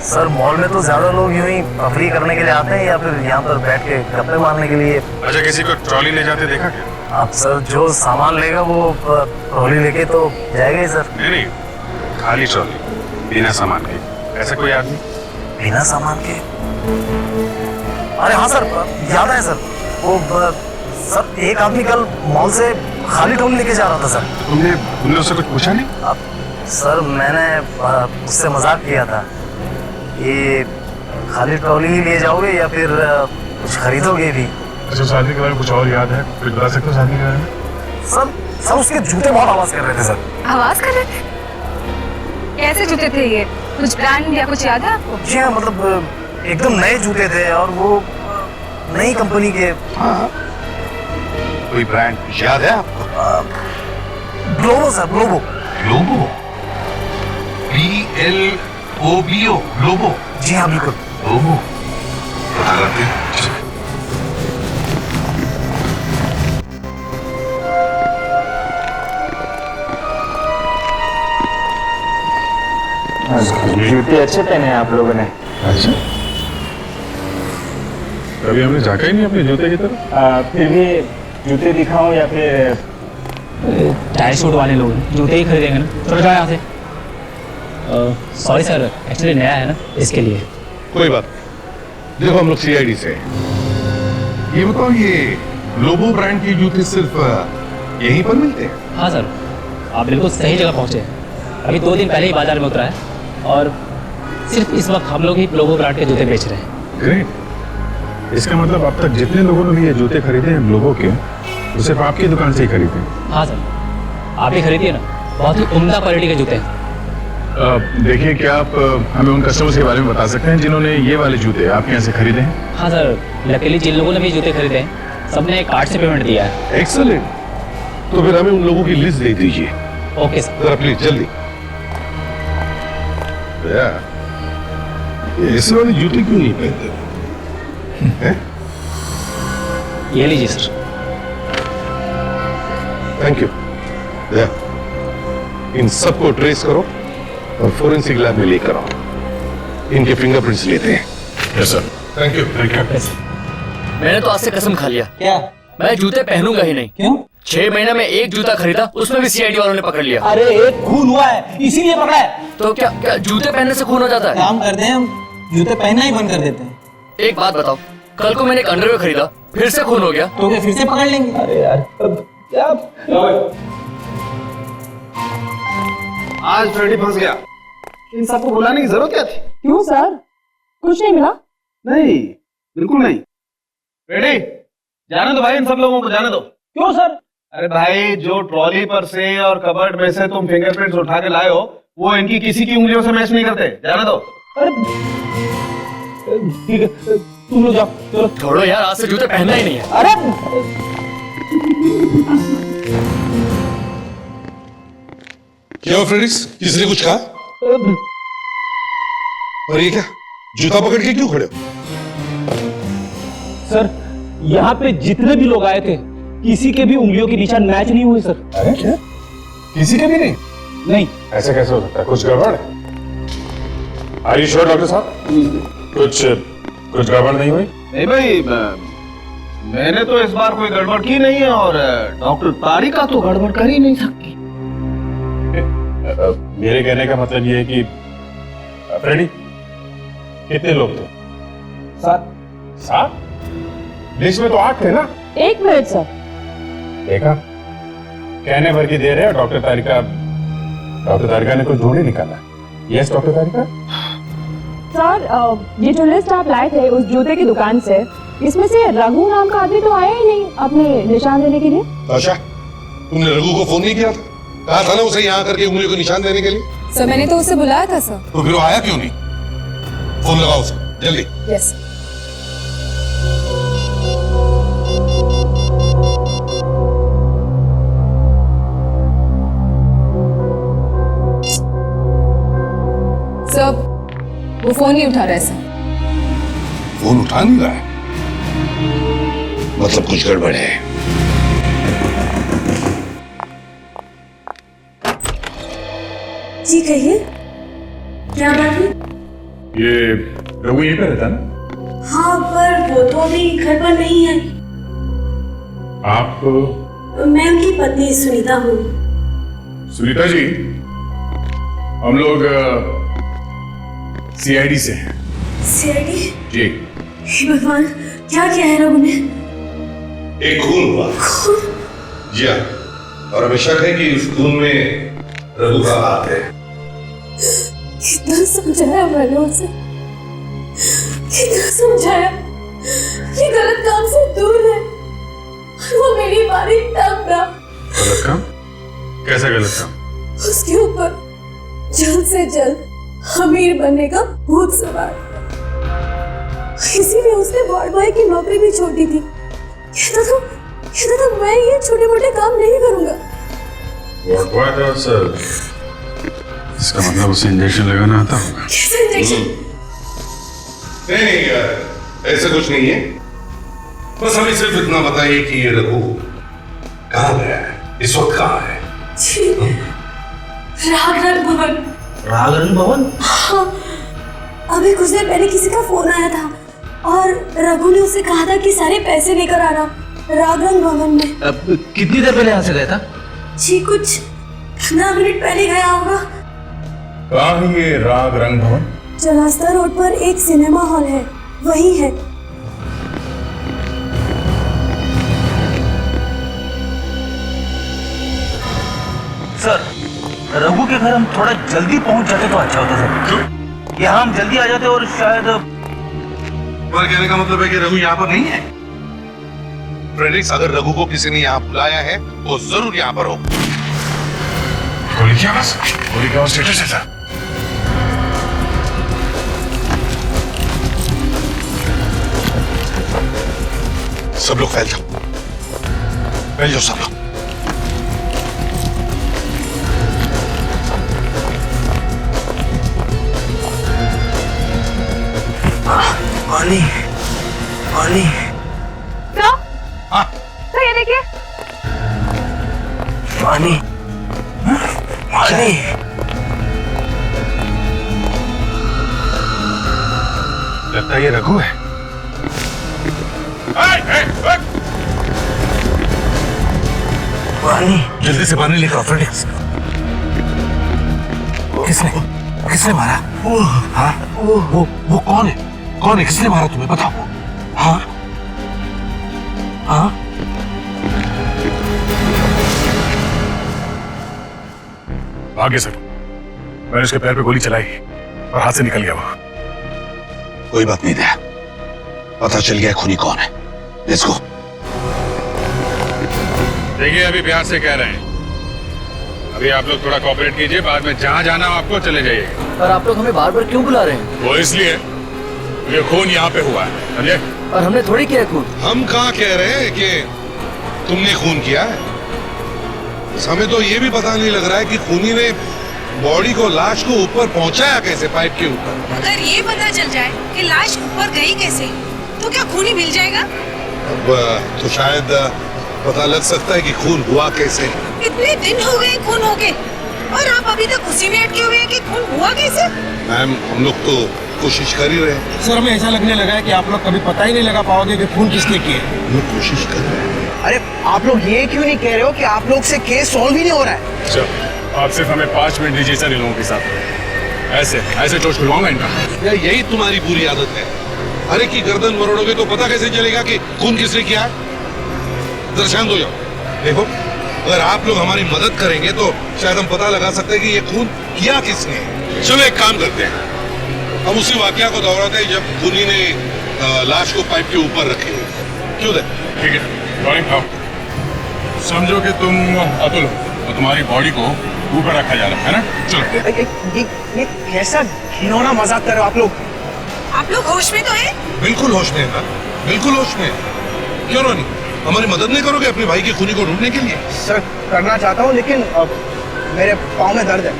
सर मॉल में तो ज्यादा लोग यूं ही तफरीह करने के लिए आते हैं या फिर यहाँ पर बैठ के गप्पे मारने के लिए। अच्छा, किसी को ट्रॉली ले जाते देखा क्या? आप सर जो सामान लेगा वो ट्रॉली लेके तो जाएगा ही सर। नहीं, खाली ट्रॉली बिना सामान के, ऐसा कोई आदमी? बिना सामान के? अरे हाँ सर, याद है सर, वो सर एक आदमी कल मॉल से खाली ट्रॉली लेके जा रहा था सर। तुमने उससे कुछ पूछा नहीं? सर मैंने उससे मजाक किया था, ये खाली ट्रॉली ही ले जाओगे या फिर कुछ खरीदोगे भी? अच्छा, उस आदमी के बारे में कुछ और याद है? कुछ बता सकते हो उस आदमी के बारे में? सर उसके जूते बहुत आवाज कर रहे थे सर। आवाज कर रहे थे? कैसे जूते थे ये? कुछ ब्रांड या कुछ याद है आपको? जी हाँ, मतलब एकदम नए जूते थे और वो नई कंपनी के। हाँ, कोई ब्रांड याद है आपको? Globo sir, Globo. Globo? GLOBO, Globo? जी हाँ बिल्कुल। ग्लोबो पता करते हैं। जूते अच्छे पहने हैं आप लोगों ने। अच्छा, कभी हमने झांका ही नहीं अपने जूते की तरफ। फिर भी जूते दिखाऊं या फिर टायर शूट वाले लोग जूते ही खरीदेंगे ना? चलो जाओ यहाँ से। सॉरी सर, एक्चुअली नया है ना, इसके लिए। कोई बात नहीं। देखो, हम लोग CID से हैं। ये बताओ, ये ग्लोबो ब्रांड के जूते सिर्फ यहीं पर मिलते हैं? हाँ सर, आप बिल्कुल सही जगह पहुँचे हैं। अभी 2 दिन पहले ही बाजार में उतरा है और सिर्फ इस वक्त हम लोग ही ग्लोबो ब्रांड के जूते बेच रहे हैं। ग्रेट। इसका मतलब अब तक जितने लोगों ने भी ये जूते खरीदे हैं ग्लोबो के, वो सिर्फ आपकी दुकान से ही खरीदे हैं? हाँ सर, आप ही खरीदिए ना, बहुत ही उम्दा क्वालिटी के जूते हैं। देखिए, क्या आप हमें उन कस्टमर्स के बारे में बता सकते हैं जिन्होंने ये वाले जूते आपके यहाँ से खरीदे हैं? हाँ सर, लकीली जिन लोगों ने भी जूते खरीदे हैं सबने कार्ड से पेमेंट दिया है। एक्सीलेंट। तो फिर हमें उन लोगों की लिस्ट दे दीजिए। Okay sir. जरा प्लीज जल्दी। ये ऐसे वाले जूते क्यों नहीं पहनते? ये लीजिए सर। Thank you. इन सबको ट्रेस करो और फोरेंसिक लैब में लेकर आओ। इनके फिंगरप्रिंट्स लेते हैं। Yes sir. Thank you. Thank you. मैंने तो आज से कसम खा लिया। क्या? मैं जूते पहनूंगा ही नहीं। क्यों? 6 महीने में एक जूता खरीदा, उसमें भी CID वालों ने पकड़ लिया। अरे एक खून हुआ है, इसीलिए पकड़ा है। तो क्या जूते पहनने से खून हो जाता है? काम करते हैं हम, जूते पहनना ही बंद कर देते हैं। एक बात बताओ, कल को मैंने एक अंडरवेयर खरीदा, फिर से खून हो गया तो क्या फिर से पकड़ लेंगे? अरे यार क्या? आज फ्रेडी फंस गया। इन सबको बुलाने की जरूरत क्या थी? क्यों सर, कुछ नहीं मिला? नहीं, बिल्कुल नहीं। फ्रेडी, जाने दो भाई, इन सब लोगों को जाने दो। क्यों सर? अरे भाई, जो ट्रॉली पर से और कबर्ड में से तुम फिंगरप्रिंट्स उठा के लाए हो, वो इनकी किसी की उंगलियों से मैच नहीं करते। जाने दो। अरे ठीक है, तुम लोग जाओ। चलो छोड़ो यार, आज से जूते पहनना ही नहीं है। अरे क्या हुआ फ्रेडिक्स? किसी ने कुछ कहा? और ये क्या, जूता पकड़ के क्यों खड़े हो? सर, यहाँ पे जितने भी लोग आए थे किसी के भी उंगलियों के निशान मैच नहीं हुए सर। अरे क्या? किसी के भी नहीं? नहीं। ऐसे कैसे हो सकता है? कुछ गड़बड़ है? आर यू श्योर डॉक्टर साहब? कुछ गड़बड़ नहीं हुई? नहीं भाई, मैंने तो इस बार कोई गड़बड़ की नहीं है और डॉक्टर तारिका तो गड़बड़ कर ही नहीं सकती। मेरे कहने का मतलब ये है कि फ्रेडी, कितने लोग थे? 7? लिस्ट में तो 8 थे ना? 1 मिनट सर। देखा, कहने भर की देर है। डॉक्टर तारिका ने कुछ ढूंढ ही निकाला। यस डॉक्टर तारिका। सर, ये जो लिस्ट आप लाए थे उस जूते की दुकान से, इसमें से रघु नाम का आदमी तो आया ही नहीं अपने निशान देने के लिए। आशा, तुमने रघु को फोन नहीं किया था? कहा था ना उसे यहाँ करके उंगली को निशान देने के लिए? सर मैंने तो उसे बुलाया था सर। तो फिर वो आया क्यों नहीं? फोन लगाओ उसे जल्दी। यस। सर, वो फोन नहीं उठा रहा है सर। फोन उठा नहीं रहा है? मतलब कुछ गड़बड़ है। जी कहिए, क्या बात है? ये रघु यहीं पे रहता है ना? हाँ, पर वो तो अभी घर पर नहीं है। आप? मैं उनकी पत्नी सुनीता हूँ। सुनीता जी, हम लोग CID से हैं। CID? जी। हे भगवान, क्या किया है रघु ने? एक खून हुआ। जी हाँ, और हमें शक है कि उस खून में रघु का हाथ है। कितना समझाया मैंने उसे, कितना समझाया, ये गलत काम से दूर है। वो मेरी बारी तब ना। गलत काम? कैसा गलत काम? उसके ऊपर जल्द से जल्द अमीर बनने का भूत सवार, इसीलिए उसने वार्ड बॉय की नौकरी भी छोड़ दी थी। कहता था मैं ये छोटे मोटे काम नहीं करूंगा। वार्ड बॉय था सर? इसका मतलब उसे इंजेक्शन लगाना आता होगा। कैसे इंजेक्शन? नहीं यार, ऐसा कुछ नहीं है। बस हमें सिर्फ इतना बताइए कि ये रघु कहाँ गया है, इस वक्त कहाँ है? रागरंग भवन। रागरंग भवन? हाँ, अभी कुछ देर पहले किसी का फोन आया था और रघु ने उसे कहा था कि सारे पैसे लेकर आना रागरंग भवन में। अब कितनी देर पहले यहाँ से गया था? जी कुछ 15 मिनट पहले गया होगा। कहाँ है ये रागरंग भवन? चौरास्ता रोड पर एक सिनेमा हॉल है, वही है। सर, रघु के घर हम थोड़ा जल्दी पहुंच जाते तो अच्छा होता सर। यहाँ हम जल्दी आ जाते और शायद। पर कहने का मतलब है कि रघु यहाँ पर नहीं है। फ्रेडरिक्स, अगर रघु को किसी ने यहाँ बुलाया है वो जरूर यहाँ पर हो। गोली की आवाज? गोली की आवाज स्टेटस है सर। सब लोग फैल जाओ सब लोग। पानी पानी। क्या? तो ये देखिए पानी पानी। लगता है ये रघु है। पानी जल्दी से पानी लेकर आओ फ्रेडरिक्स। किसने मारा? हाँ, वो कौन है? कौन है? किसने मारा तुम्हें बताओ। हाँ हाँ, आगे सर, मैंने उसके पैर पे गोली चलाई और हाथ से निकल गया वो। कोई बात नहीं दया, पता चल गया खूनी कौन है। Let's go. देखिए, अभी प्यार से कह रहे हैं, अभी आप लोग थोड़ा कोऑपरेट कीजिए, बाद में जहाँ जाना हो आपको चले जाइए। पर आप लोग हमें बार बार क्यों बुला रहे हैं? वो इसलिए ये खून यहाँ पे हुआ है, समझे? और हमने थोड़ी किया खून। हम कहाँ कह रहे हैं कि तुमने खून किया है। हमें तो ये भी पता नहीं लग रहा है कि खूनी ने बॉडी को, लाश को ऊपर पहुंचाया कैसे, पाइप के ऊपर। अगर ये पता चल जाए कि लाश ऊपर गई कैसे, तो क्या खूनी मिल जाएगा? अब तो शायद पता लग सकता है कि खून हुआ कैसे। इतने दिन हो गए खून हो गए और आप अभी तक उसी में अटके हुए हैं कि खून हुआ कैसे? मैम, हम लोग तो कोशिश कर ही रहे हैं। सर, हमें ऐसा लगने लगा है कि आप लोग कभी पता ही नहीं लगा पाओगे कि खून किसने किए। हम लोग कोशिश कर रहे हैं। अरे आप लोग ये क्यों नहीं कह रहे हो कि आप लोग से केस सॉल्व ही नहीं हो रहा है? अच्छा, आप सिर्फ हमें 5 मिनट दीजिए सर इन लोगों के साथ। ऐसे चोट खुलवाऊंगा इनका। यही तुम्हारी बुरी आदत है। अरे की गर्दन मरोड़ोगे तो पता कैसे चलेगा कि खून किसने किया है? जरा शांत हो जाओ। देखो, अगर आप लोग हमारी मदद करेंगे तो शायद हम पता लगा सकते हैं कि ये खून किया किसने। चलो एक काम करते हैं, हम उसी वाकया को दोहराते हैं जब खूनी ने लाश को पाइप के ऊपर रखी। क्यों दे? ठीक है, रॉलिंग आओ। समझो कि तुम अतुल हो और तुम्हारी बॉडी को ऊपर रखा जा रहा है ना? चलो। ये कैसा घिनौना मजाक कर रहे हो आप लोग? आप लोग होश में तो हैं? बिल्कुल होश में है, बिल्कुल होश में। क्यों रोनी, हमारी मदद नहीं करोगे अपने भाई के खूनी को ढूंढने के लिए? सर, करना चाहता हूँ लेकिन मेरे पाँव में दर्द है।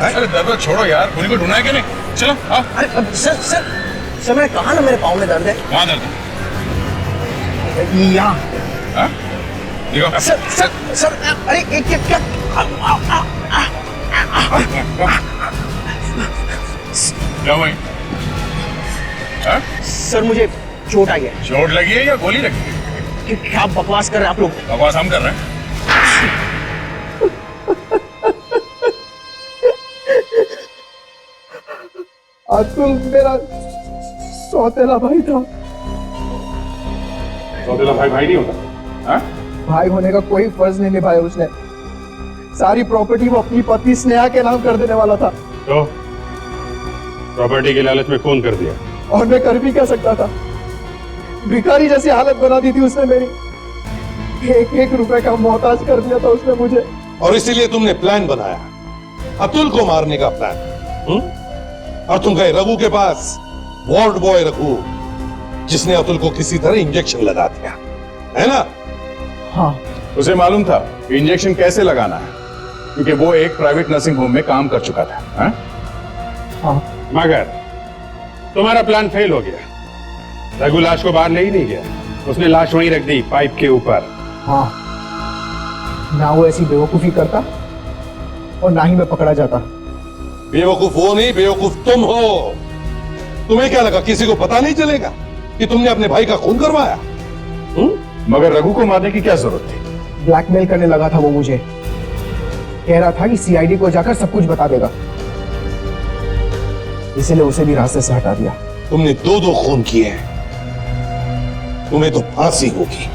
अरे दर्द छोड़ो यार, खूनी को ढूंढना है कि नहीं? चलो आओ। अरे सर मैंने कहा ना मेरे पाँव में दर्द है। कहाँ दर्द है? यहाँ। देखो सर, अरे क्या? क्या हुआ? सर, मुझे चोट आ गया। चोट लगी है या गोली लगी है? क्या बकवास कर रहे हैं आप लोग? बकवास हम कर रहे हैं। अतुल मेरा सौतेला भाई था। सौतेला भाई नहीं होता। हाँ? भाई होने का कोई फर्ज नहीं निभाया उसने। सारी प्रॉपर्टी वो अपनी पत्नी स्नेहा के नाम कर देने वाला था। तो प्रॉपर्टी के लालच में खून कर दिया? और मैं कर भी क्या सकता था? भिखारी जैसी हालत बना दी थी उसने मेरी। एक एक रुपए का मोहताज कर दिया था उसने मुझे। और इसीलिए तुमने प्लान बनाया, अतुल को मारने का प्लान। और तुम गए रघु के पास, वार्ड बॉय रघु, जिसने अतुल को किसी तरह इंजेक्शन लगा दिया, है ना? हाँ। उसे मालूम था इंजेक्शन कैसे लगाना है, क्योंकि वो एक प्राइवेट नर्सिंग होम में काम कर चुका था। हाँ। मगर तुम्हारा प्लान फेल हो गया। रघु लाश को बाहर ले ही नहीं गया, उसने लाश वहीं रख दी पाइप के ऊपर। हाँ, ना वो ऐसी बेवकूफी करता और ना ही मैं पकड़ा जाता। बेवकूफ वो नहीं, बेवकूफ तुम हो। तुम्हें क्या लगा किसी को पता नहीं चलेगा कि तुमने अपने भाई का खून करवाया? मगर रघु को मारने की क्या जरूरत थी? ब्लैकमेल करने लगा था वो मुझे, कह रहा था कि सीआईडी को जाकर सब कुछ बता देगा, इसीलिए उसे भी रास्ते से हटा दिया। तुमने 2-2 खून किए हैं, तुम्हें तो फांसी होगी।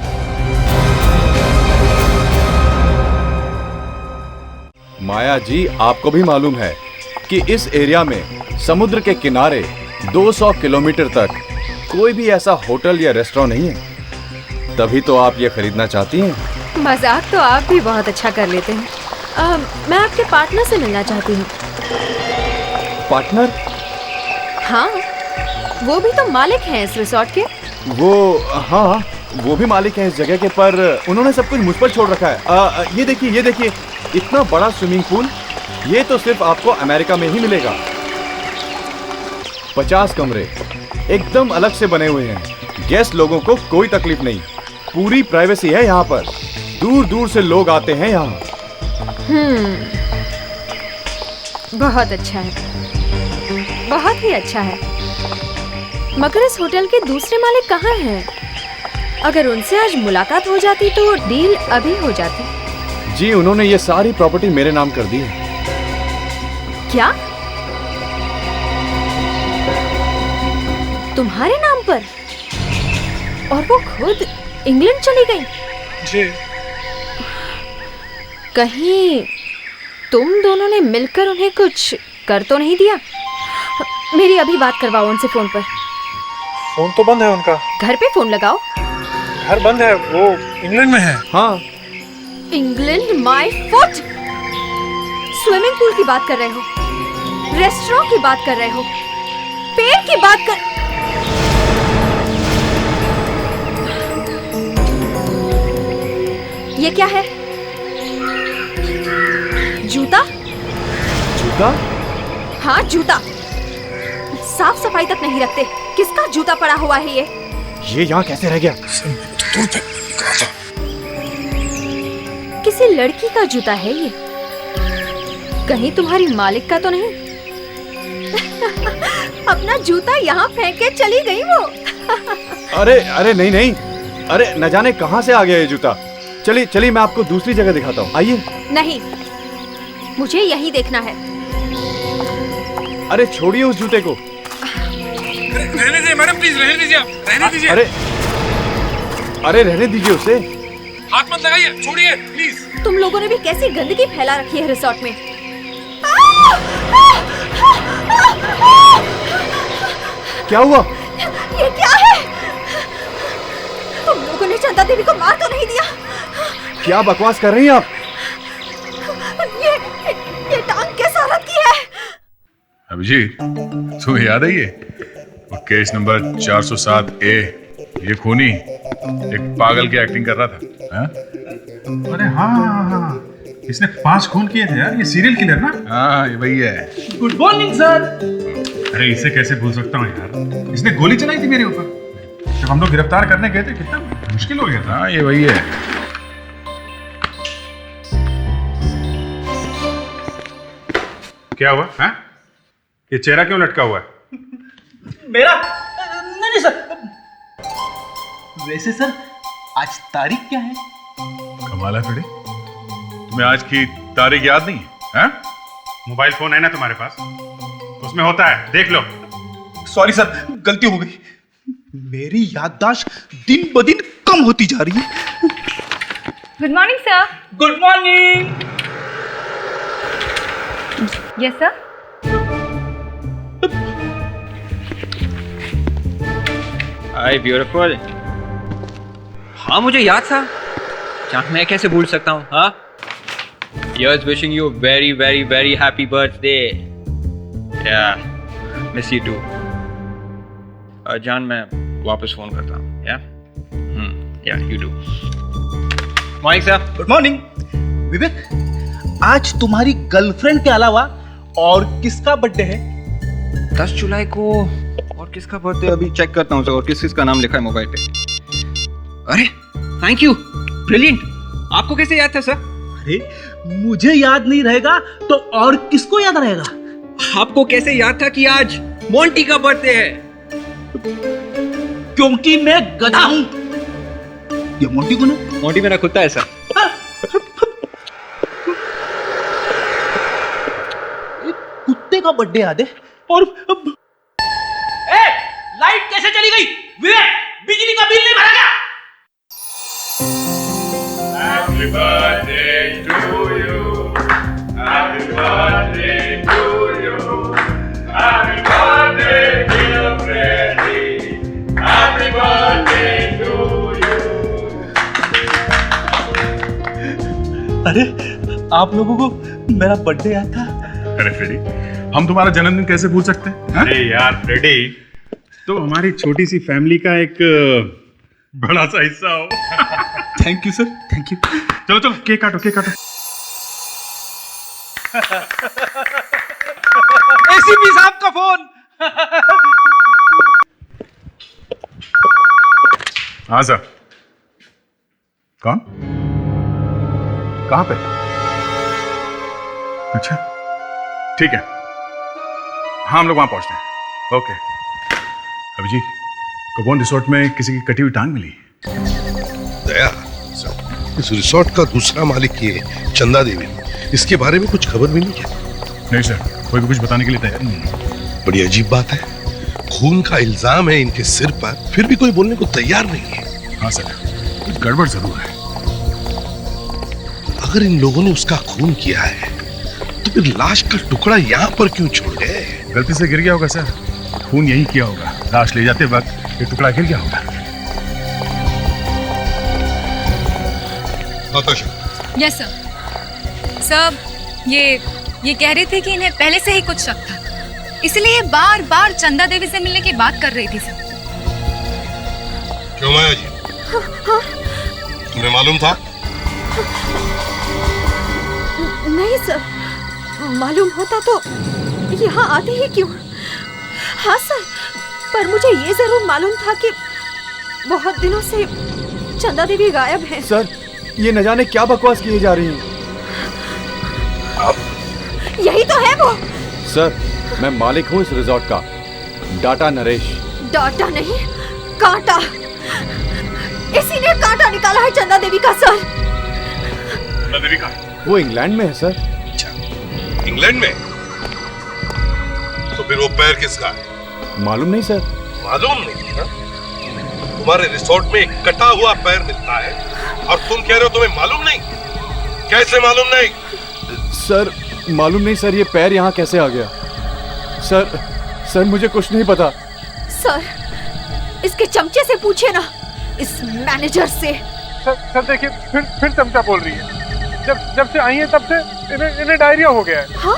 माया जी, आपको भी मालूम है कि इस एरिया में समुद्र के किनारे 200 किलोमीटर तक कोई भी ऐसा होटल या रेस्टोरेंट नहीं है, तभी तो आप ये खरीदना चाहती हैं। मजाक तो आप भी बहुत अच्छा कर लेते हैं। मैं आपके पार्टनर से मिलना चाहती हूँ। पार्टनर? हाँ, वो भी तो मालिक हैं इस रिसोर्ट के। हाँ, वो भी मालिक हैं इस जगह के, पर उन्होंने सब कुछ मुझ पर छोड़ रखा है। ये देखिए, इतना बड़ा स्विमिंग पूल, ये तो सिर्फ आपको अमेरिका में ही मिलेगा। 50 कमरे एकदम अलग से बने हुए हैं, गेस्ट लोगों को कोई तकलीफ नहीं, पूरी प्राइवेसी है यहाँ पर, दूर दूर से लोग आते हैं यहाँ। बहुत अच्छा है, बहुत ही अच्छा है। मगर इस होटल के दूसरे मालिक कहाँ हैं? अगर उनसे आज मुलाकात हो जाती तो डील अभी हो जाती। जी, उन्होंने ये सारी प्रॉपर्टी मेरे नाम कर दी है। क्या? तुम्हारे नाम पर? और वो खुद इंग्लैंड चली गई? जी। कहीं तुम दोनों ने मिलकर उन्हें कुछ कर तो नहीं दिया? मेरी अभी बात करवाओ उनसे फोन पर। फोन तो बंद है उनका। घर पे फोन लगाओ। घर बंद है, वो इंग्लैंड में है। हाँ। England my foot! Swimming pool की बात कर रहे हो, रेस्टोरेंट की बात कर रहे हो, पेड़ की बात कर... ये क्या है? जूता? जूता? हाँ, जूता। साफ सफाई तक नहीं रखते, किसका जूता पड़ा हुआ है ये यहाँ कैसे रह गया? किसी लड़की का जूता है ये, कहीं तुम्हारी मालिक का तो नहीं? अपना जूता यहाँ फेंक के चली गई वो। अरे नहीं, अरे न जाने कहाँ से आ गया ये जूता। चलिए मैं आपको दूसरी जगह दिखाता हूँ, आइए। नहीं, मुझे यही देखना है। अरे छोड़िए उस जूते को। रहने दीजिए मैडम, प्लीज रहने दीजिए, आप रहने दीजिए। अरे रहने दीजिए उसे। हाथ मत लगाइए, छोड़िए प्लीज। तुम लोगों ने भी कैसी गंदगी फैला रखी है रिसोर्ट में। क्या हुआ? ये क्या है? तुम लोगों ने चंदा देवी को मार तो नहीं दिया? क्या बकवास कर रही हैं आप? ये टांग किस औरत की है? अभिजीत, तुम्हें याद है ये वो केस नंबर 407A, ये खूनी एक पागल की एक्टिंग कर रहा था, हा? अरे हाँ, इसने 5 खून किए थे यार, ये सीरियल किलर ना? हाँ, ये वही है। Good morning sir. अरे इसे कैसे भूल सकता हूँ यार, इसने गोली चलाई थी मेरे ऊपर जब हम लोग गिरफ्तार करने गए थे, कितना मुश्किल हो गया था। हाँ, ये वही है। क्या हुआ? हाँ? ये चेहरा क्यों लटका हुआ है? मेरा? नहीं सर। वैसे सर, आज तारीख क्या है? कमाल है फिर, तुम्हें आज की तारीख याद नहीं है? हाँ? मोबाइल फोन है ना तुम्हारे पास, उसमें होता है, देख लो। सॉरी सर, गलती हो गई। मेरी याददाश्त दिन ब दिन कम होती जा रही है। Good morning sir. Good morning. Yes sir. हाय ब्यूटीफुल, हाँ मुझे याद था, चाहे मैं कैसे भूल सकता हूँ। हाँ, Here's wishing you very very very happy birthday. Yeah, miss you too. जान मैं वापस फोन करता हूँ। Yeah, you do. Morning sir. Good morning Vivek, आज तुम्हारी गर्लफ्रेंड के अलावा और किसका बर्थडे है? 10 जुलाई को और किसका बर्थडे, अभी चेक करता हूँ सर, और किस का नाम लिखा है मोबाइल पे। अरे थैंक यू, ब्रिलियंट। आपको कैसे याद था सर? अरे मुझे याद नहीं रहेगा तो और किसको याद रहेगा? आपको कैसे याद था कि आज मोंटी का बर्थडे है? क्योंकि मैं गधा हूं। ये मोंटी कौन है? मोंटी मेरा कुत्ता है सर। कुत्ते का बर्थडे याद है और लाइट कैसे चली गई? विवेक, बिजली का बिल नहीं भरा क्या? Happy birthday to you. Happy birthday to you. Happy birthday dear Freddy. Happy birthday to you. अरे आप लोगों को मेरा बर्थडे याद था? अरे फ्रेडी, हम तुम्हारा जन्मदिन कैसे भूल सकते हैं? अरे यार फ्रेडी, तो हमारी छोटी सी फैमिली का एक बड़ा सा हिस्सा हो। Thank you sir, thank you. चलो चलो केक काटो, केक काटो। एसीपी साहब का फोन। हाँ सर। कौन? कहाँ पे? अच्छा ठीक है, हाँ हम लोग वहां पहुंचते हैं। ओके। अभिजीत, कबोन रिसोर्ट में किसी की कटी हुई टांग मिली? दया, इस रिसोर्ट का दूसरा मालिक ये चंदा देवी, इसके बारे में कुछ खबर मिली क्या? नहीं सर, कोई भी कुछ बताने के लिए तैयार नहीं है। बड़ी अजीब बात है, खून का इल्जाम है इनके सिर पर, फिर भी कोई बोलने को तैयार नहीं है। हाँ सर, कुछ गड़बड़ जरूर है। अगर इन लोगों ने उसका खून किया है तो फिर लाश का टुकड़ा यहाँ पर क्यों छोड़ गए? गलती से गिर गया होगा सर, खून यही किया होगा। लाश ले जाते वक्त ये टुकड़ा गिर गया होगा। Yes sir. सर ये कह रहे थे कि इन्हें पहले से ही कुछ शक था, इसलिए बार बार चंदा देवी से मिलने की बात कर रही थी सर। क्यों माया जी, तुम्हें मालूम था? नहीं सर, मालूम होता तो यहाँ आते ही क्यों। हाँ सर, पर मुझे ये जरूर मालूम था कि बहुत दिनों से चंदा देवी गायब है। सर, ये न जाने क्या बकवास किए जा रही हैं। यही तो है वो। सर, मैं मालिक हूँ इस रिजॉर्ट का, डाटा नरेश। डाटा नहीं, कांटा। इसी ने कांटा निकाला है चंदा देवी का सर। चंदा देवी का? वो इंग्लैंड में है सर। अच्छा, इंग्लैंड में? तो फिर वो पैर किसका है? मालूम नहीं सर। मालूम नहीं है? तुम्हारे रिसोर्ट में एक कटा हुआ पैर मिलता है और तुम कह रहे हो तुम्हें मालूम नहीं? कैसे मालूम नहीं? सर मालूम नहीं सर, ये पैर यहाँ कैसे आ गया? सर मुझे कुछ नहीं पता। सर, इसके चमचे से पूछे ना, इस मैनेजर से। सर देखिए, फिर चमचा बोल रही है। जब से आई है तब से इन्हें डायरिया हो गया है। हाँ?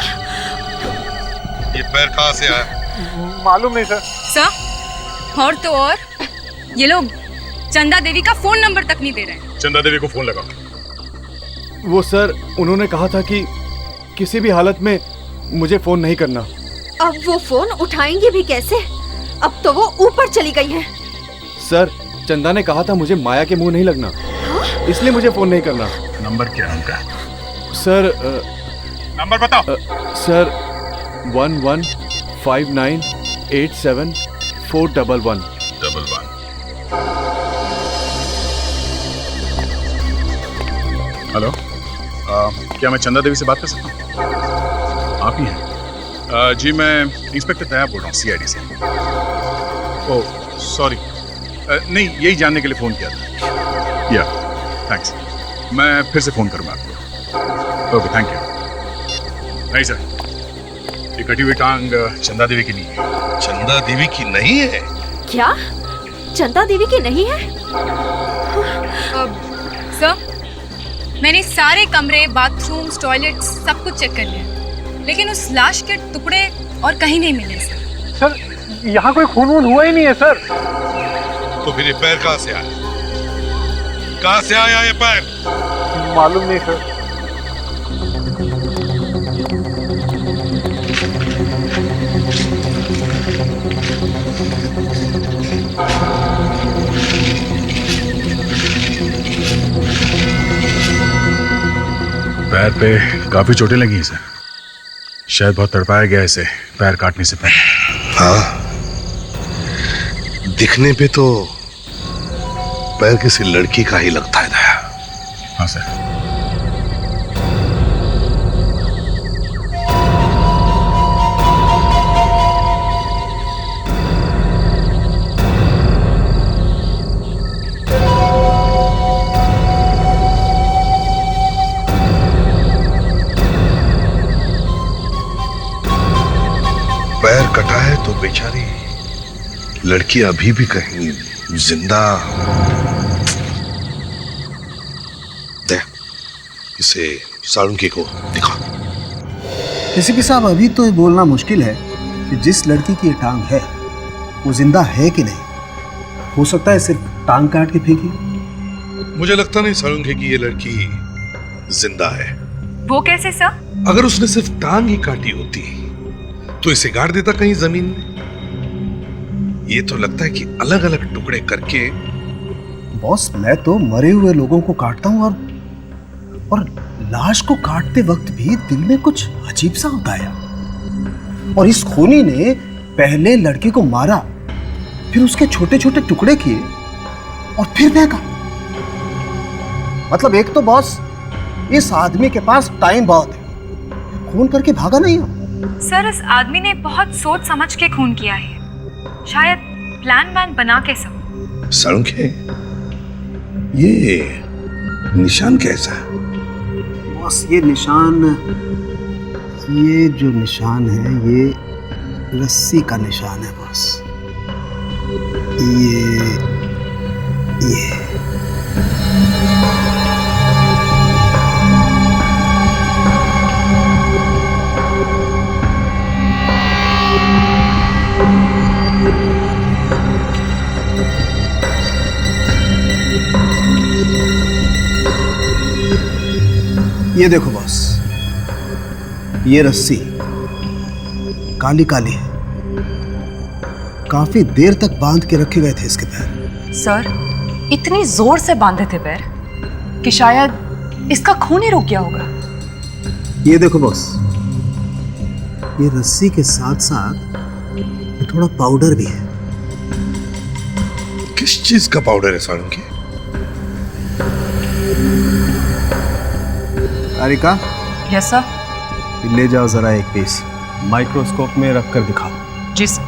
ये पैर कहाँ से आया? मालूम नहीं सर। सर, और तो और ये लोग चंदा देवी का फोन नंबर तक नहीं दे रहे। चंदा देवी को फोन लगा। वो सर, उन्होंने कहा था कि किसी भी हालत में मुझे फोन नहीं करना। अब वो फोन उठाएंगे भी कैसे? अब तो वो ऊपर चली गई है। सर, चंदा ने कहा था मुझे माया के मुंह नहीं लगना। हाँ? इसलिए मुझे फोन नहीं करना। नंबर क्या है उनका? सर नंबर बताओ। सर 1159874111। हेलो, क्या मैं चंदा देवी से बात कर सकता हूँ? आप ही हैं? जी मैं इंस्पेक्टर तैयार बोल रहा हूँ, सीआईडी से। ओह सॉरी, नहीं यही जानने के लिए फ़ोन किया था। या थैंक्स, मैं फिर से फ़ोन करूँगा आपको। Okay thank you. नहीं सर, ये कटी हुई टांग चंदा देवी की नहीं है। चंदा देवी की नहीं है? क्या? चंदा देवी की नहीं है? सर, मैंने सारे कमरे, बाथरूम्स, टॉयलेट्स सब कुछ चेक कर लिया, लेकिन उस लाश के टुकड़े और कहीं नहीं मिले सर, यहाँ कोई खून वून हुआ ही नहीं है सर। तो फिर ये पैर कहाँ से आया? कहाँ से आया ये पैर? मालूम नहीं सर। पैर पे काफी चोटें लगी हैं सर। शायद बहुत तड़पाया गया इसे पैर काटने से पहले। हाँ, दिखने पे तो पैर किसी लड़की का ही लगता है दया। हाँ सर। पैर कटा है तो बेचारी लड़की अभी भी कहीं जिंदा। दे इसे साळुंखे को दिखा। एसीपी साहब, अभी तो ये बोलना मुश्किल है कि जिस लड़की की ये टांग है वो जिंदा है कि नहीं। हो सकता है सिर्फ टांग काट के फेंकी। मुझे लगता नहीं साळुंखे की ये लड़की जिंदा है। वो कैसे सर? अगर उसने सिर्फ टांग ही काटी होती तो इसे गाड़ देता कहीं जमीन में। ये तो लगता है कि अलग अलग टुकड़े करके। बॉस, मैं तो मरे हुए लोगों को काटता हूँ और लाश को काटते वक्त भी दिल में कुछ अजीब सा होता है। और इस खूनी ने पहले लड़की को मारा, फिर उसके छोटे छोटे टुकड़े किए और फिर फेंका। मतलब एक तो बॉस, इस आदमी के पास टाइम बहुत है, खून करके भागा नहीं हो। सर, इस आदमी ने बहुत सोच समझ के खून किया है, शायद प्लान वैन बना के सब। साळुंखे, ये निशान कैसा है? बॉस, ये जो निशान है ये रस्सी का निशान है बॉस। ये ये देखो बॉस, ये रस्सी काली काली है। काफी देर तक बांध के रखे गए थे इसके पैर। सर, इतनी जोर से बांधे थे पैर कि शायद इसका खून ही रुक गया होगा। ये देखो बॉस, ये रस्सी के साथ साथ ये थोड़ा पाउडर भी है। किस चीज का पाउडर है साळुंखे? तारिका, यस सर। ले जाओ जरा एक पीस, माइक्रोस्कोप में रख कर दिखाओ। जी सर।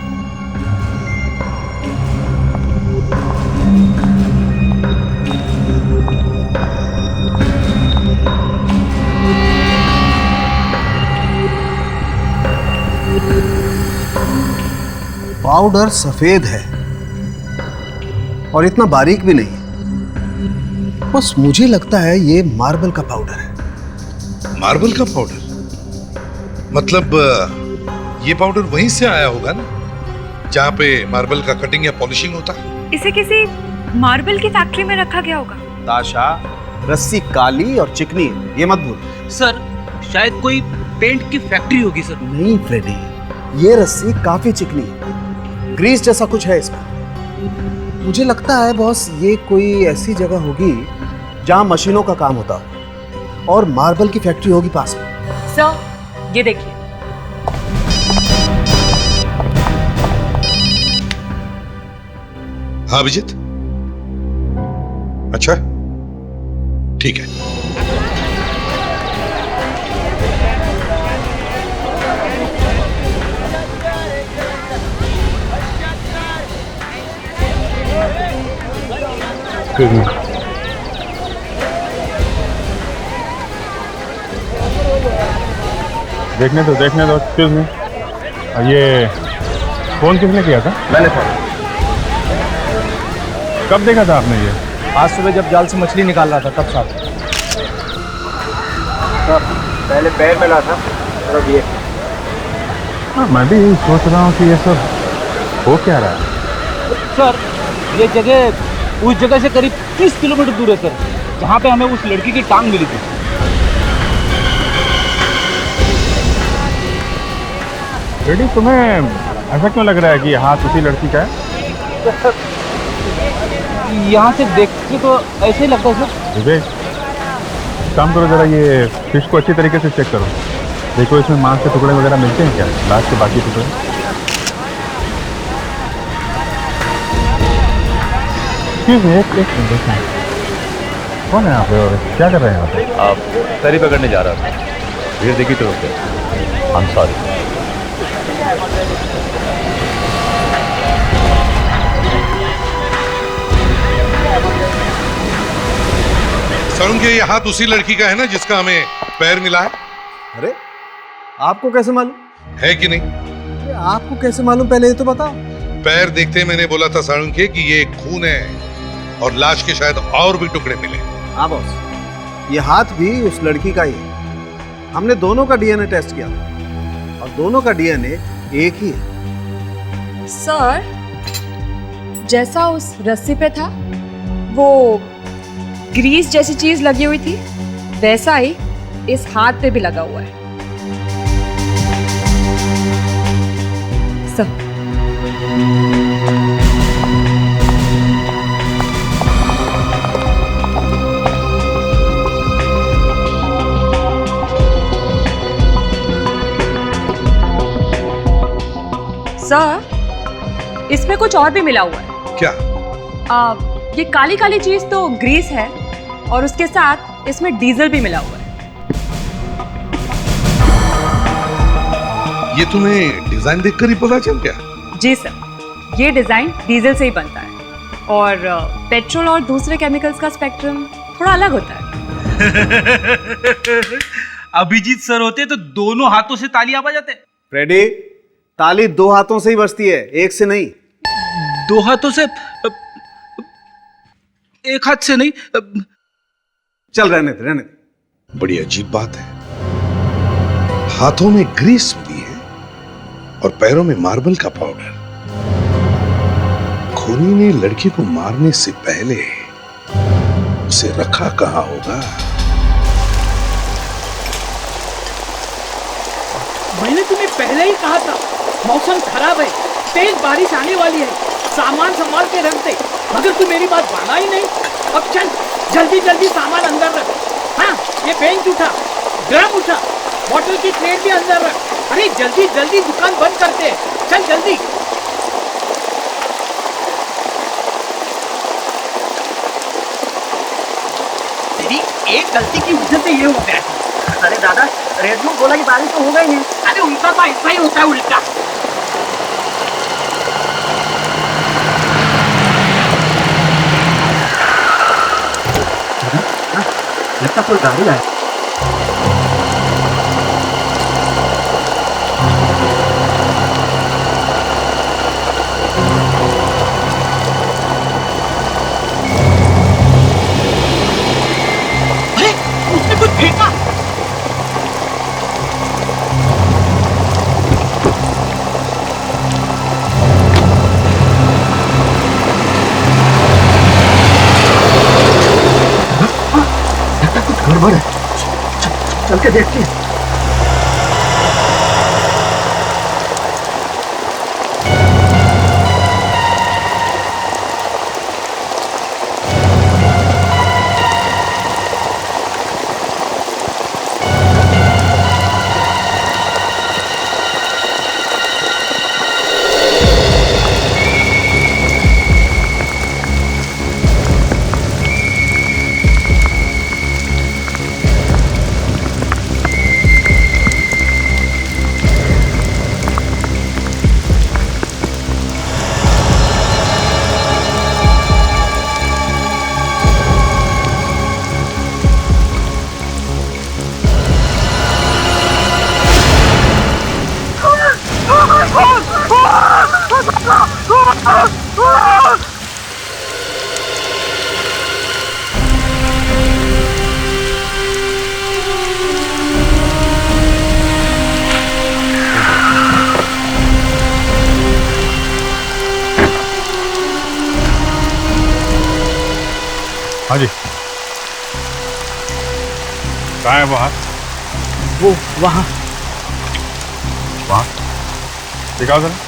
पाउडर सफेद है और इतना बारीक भी नहीं। बस मुझे लगता है ये मार्बल का पाउडर है। मार्बल का पाउडर? मतलब ये पाउडर वहीं से आया होगा ना, जहाँ पे मार्बल का कटिंग या पॉलिशिंग होता है। इसे किसी मार्बल की फैक्ट्री में रखा गया होगा। ताशा, रस्सी काली और चिकनी है, ये मत भूल। सर, शायद कोई पेंट की फैक्ट्री होगी सर। नहीं फ्रेडी, ये रस्सी काफी चिकनी है, ग्रीस जैसा कुछ है इसमें। मुझे लगता है बॉस, ये कोई ऐसी जगह होगी जहाँ मशीनों का काम होता हो और मार्बल की फैक्ट्री होगी पास में। सर, ये देखिए। हाँ अभिजीत, अच्छा ठीक है। देखने दो, एक्सक्यूज मी। ये फोन किसने किया था? मैंने फोन। कब देखा था आपने ये? आज सुबह जब जाल से मछली निकाल रहा था तब साहब। पहले पैर मिला था और अब ये। मैं भी यही सोच रहा हूँ कि ये सब हो क्या रहा है। सर ये जगह उस जगह से करीब 30 किलोमीटर दूर है सर, जहाँ पे हमें उस लड़की की टांग मिली थी। रेडी, तुम्हें ऐसा क्यों लग रहा है कि ये हाथ उसी लड़की का है? यहाँ से देख के तो ऐसे ही लगता है सर। विवेक, काम करो जरा, ये फिश को अच्छी तरीके से चेक करो, देखो इसमें मांस के टुकड़े वगैरह मिलते हैं क्या, लाश के बाकी टुकड़े। एक मिनट देखना, कौन है यहाँ पे और क्या कर रहे हैं यहाँ पे? आप तरी पकड़ने जा रहा था, भीड़ देखी तो आई एम सॉरी। सारुण के ये हाथ उसी लड़की का है ना जिसका हमें पैर मिला है? अरे आपको कैसे मालूम? है कि नहीं? अरे आपको कैसे मालूम, पहले ये तो बताओ। पैर देखते मैंने बोला था सारुण के कि ये खून है और लाश के शायद और भी टुकड़े मिले। हाँ बॉस, ये हाथ भी उस लड़की का ही है। हमने दोनों का डीएनए टेस्ट किया और दोनों का डीएनए एक ही है। सर, जैसा उस रस्सी पे था वो ग्रीस जैसी चीज लगी हुई थी, वैसा ही इस हाथ पे भी लगा हुआ है। सर सर, इसमें कुछ और भी मिला हुआ है। क्या? ये काली काली चीज तो ग्रीस है और उसके साथ इसमें डीजल भी मिला हुआ है। ये तुम्हें डिजाइन देखकर ही पता चल गया? जी सर, ये डिजाइन डीजल से ही बनता है और पेट्रोल और दूसरे केमिकल्स का स्पेक्ट्रम थोड़ा अलग होता है। अभिजीत सर होते तो दोनों हाथों से तालियां बजा जाते। फ्रेडी, ताली दो हाथों से ही बजती है, एक से नहीं। दो हाथों से? एक हाथ से नहीं। चल रहने दे। बड़ी अजीब बात है, हाथों में ग्रीस मिली है और पैरों में मार्बल का पाउडर। खूनी ने लड़की को मारने से पहले उसे रखा कहां होगा? मैंने तुम्हें पहले ही कहा था, मौसम खराब है, तेज बारिश आने वाली है, सामान संभाल के रख दे, मगर तू मेरी बात माना ही नहीं। अब चल जल्दी जल्दी सामान अंदर रख। हाँ, ये बेंच उठा, ड्रम उठा, बॉटल की ट्रे भी अंदर रख। अरे जल्दी जल्दी दुकान बंद करते हैं, चल जल्दी। तेरी एक गलती की वजह से ये हो गया। अरे दादा, रेडियो बोला कि बारिश तो हो गई है। अरे उल्टा तो ऐसा ही होता है, उल्टा। लगता कोई गाड़ी आए। अरे उसने कुछ फेंका। गड़बड़ है, चल के देखते हैं। हाँ जी। कहाँ है वो हाथ? वो वहाँ। वहाँ दिखाओ जरा।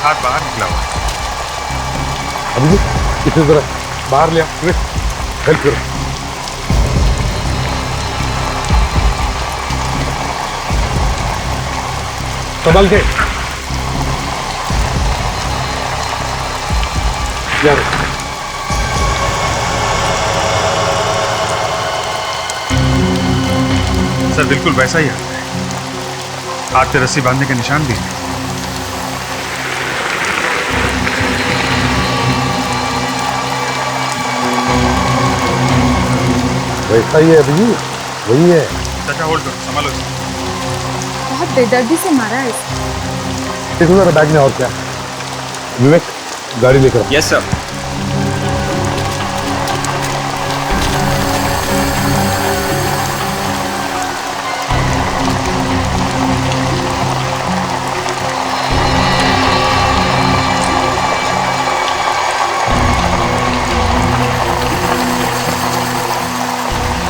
हाथ बाहर निकला हुआ है। अभी इसे जरा बाहर ले हेल्प करो। संभाल के यार। सर बिल्कुल वैसा ही है। हाथ पे रस्सी बांधने के निशान भी हैं। वैसा ही है अभी, वही है। चाचा होल्ड करो, संभालो इसे। बहुत बेदर्दी से मारा है इसे। देखो जरा बैग में और क्या। विवेक गाड़ी लेकर। Yes sir.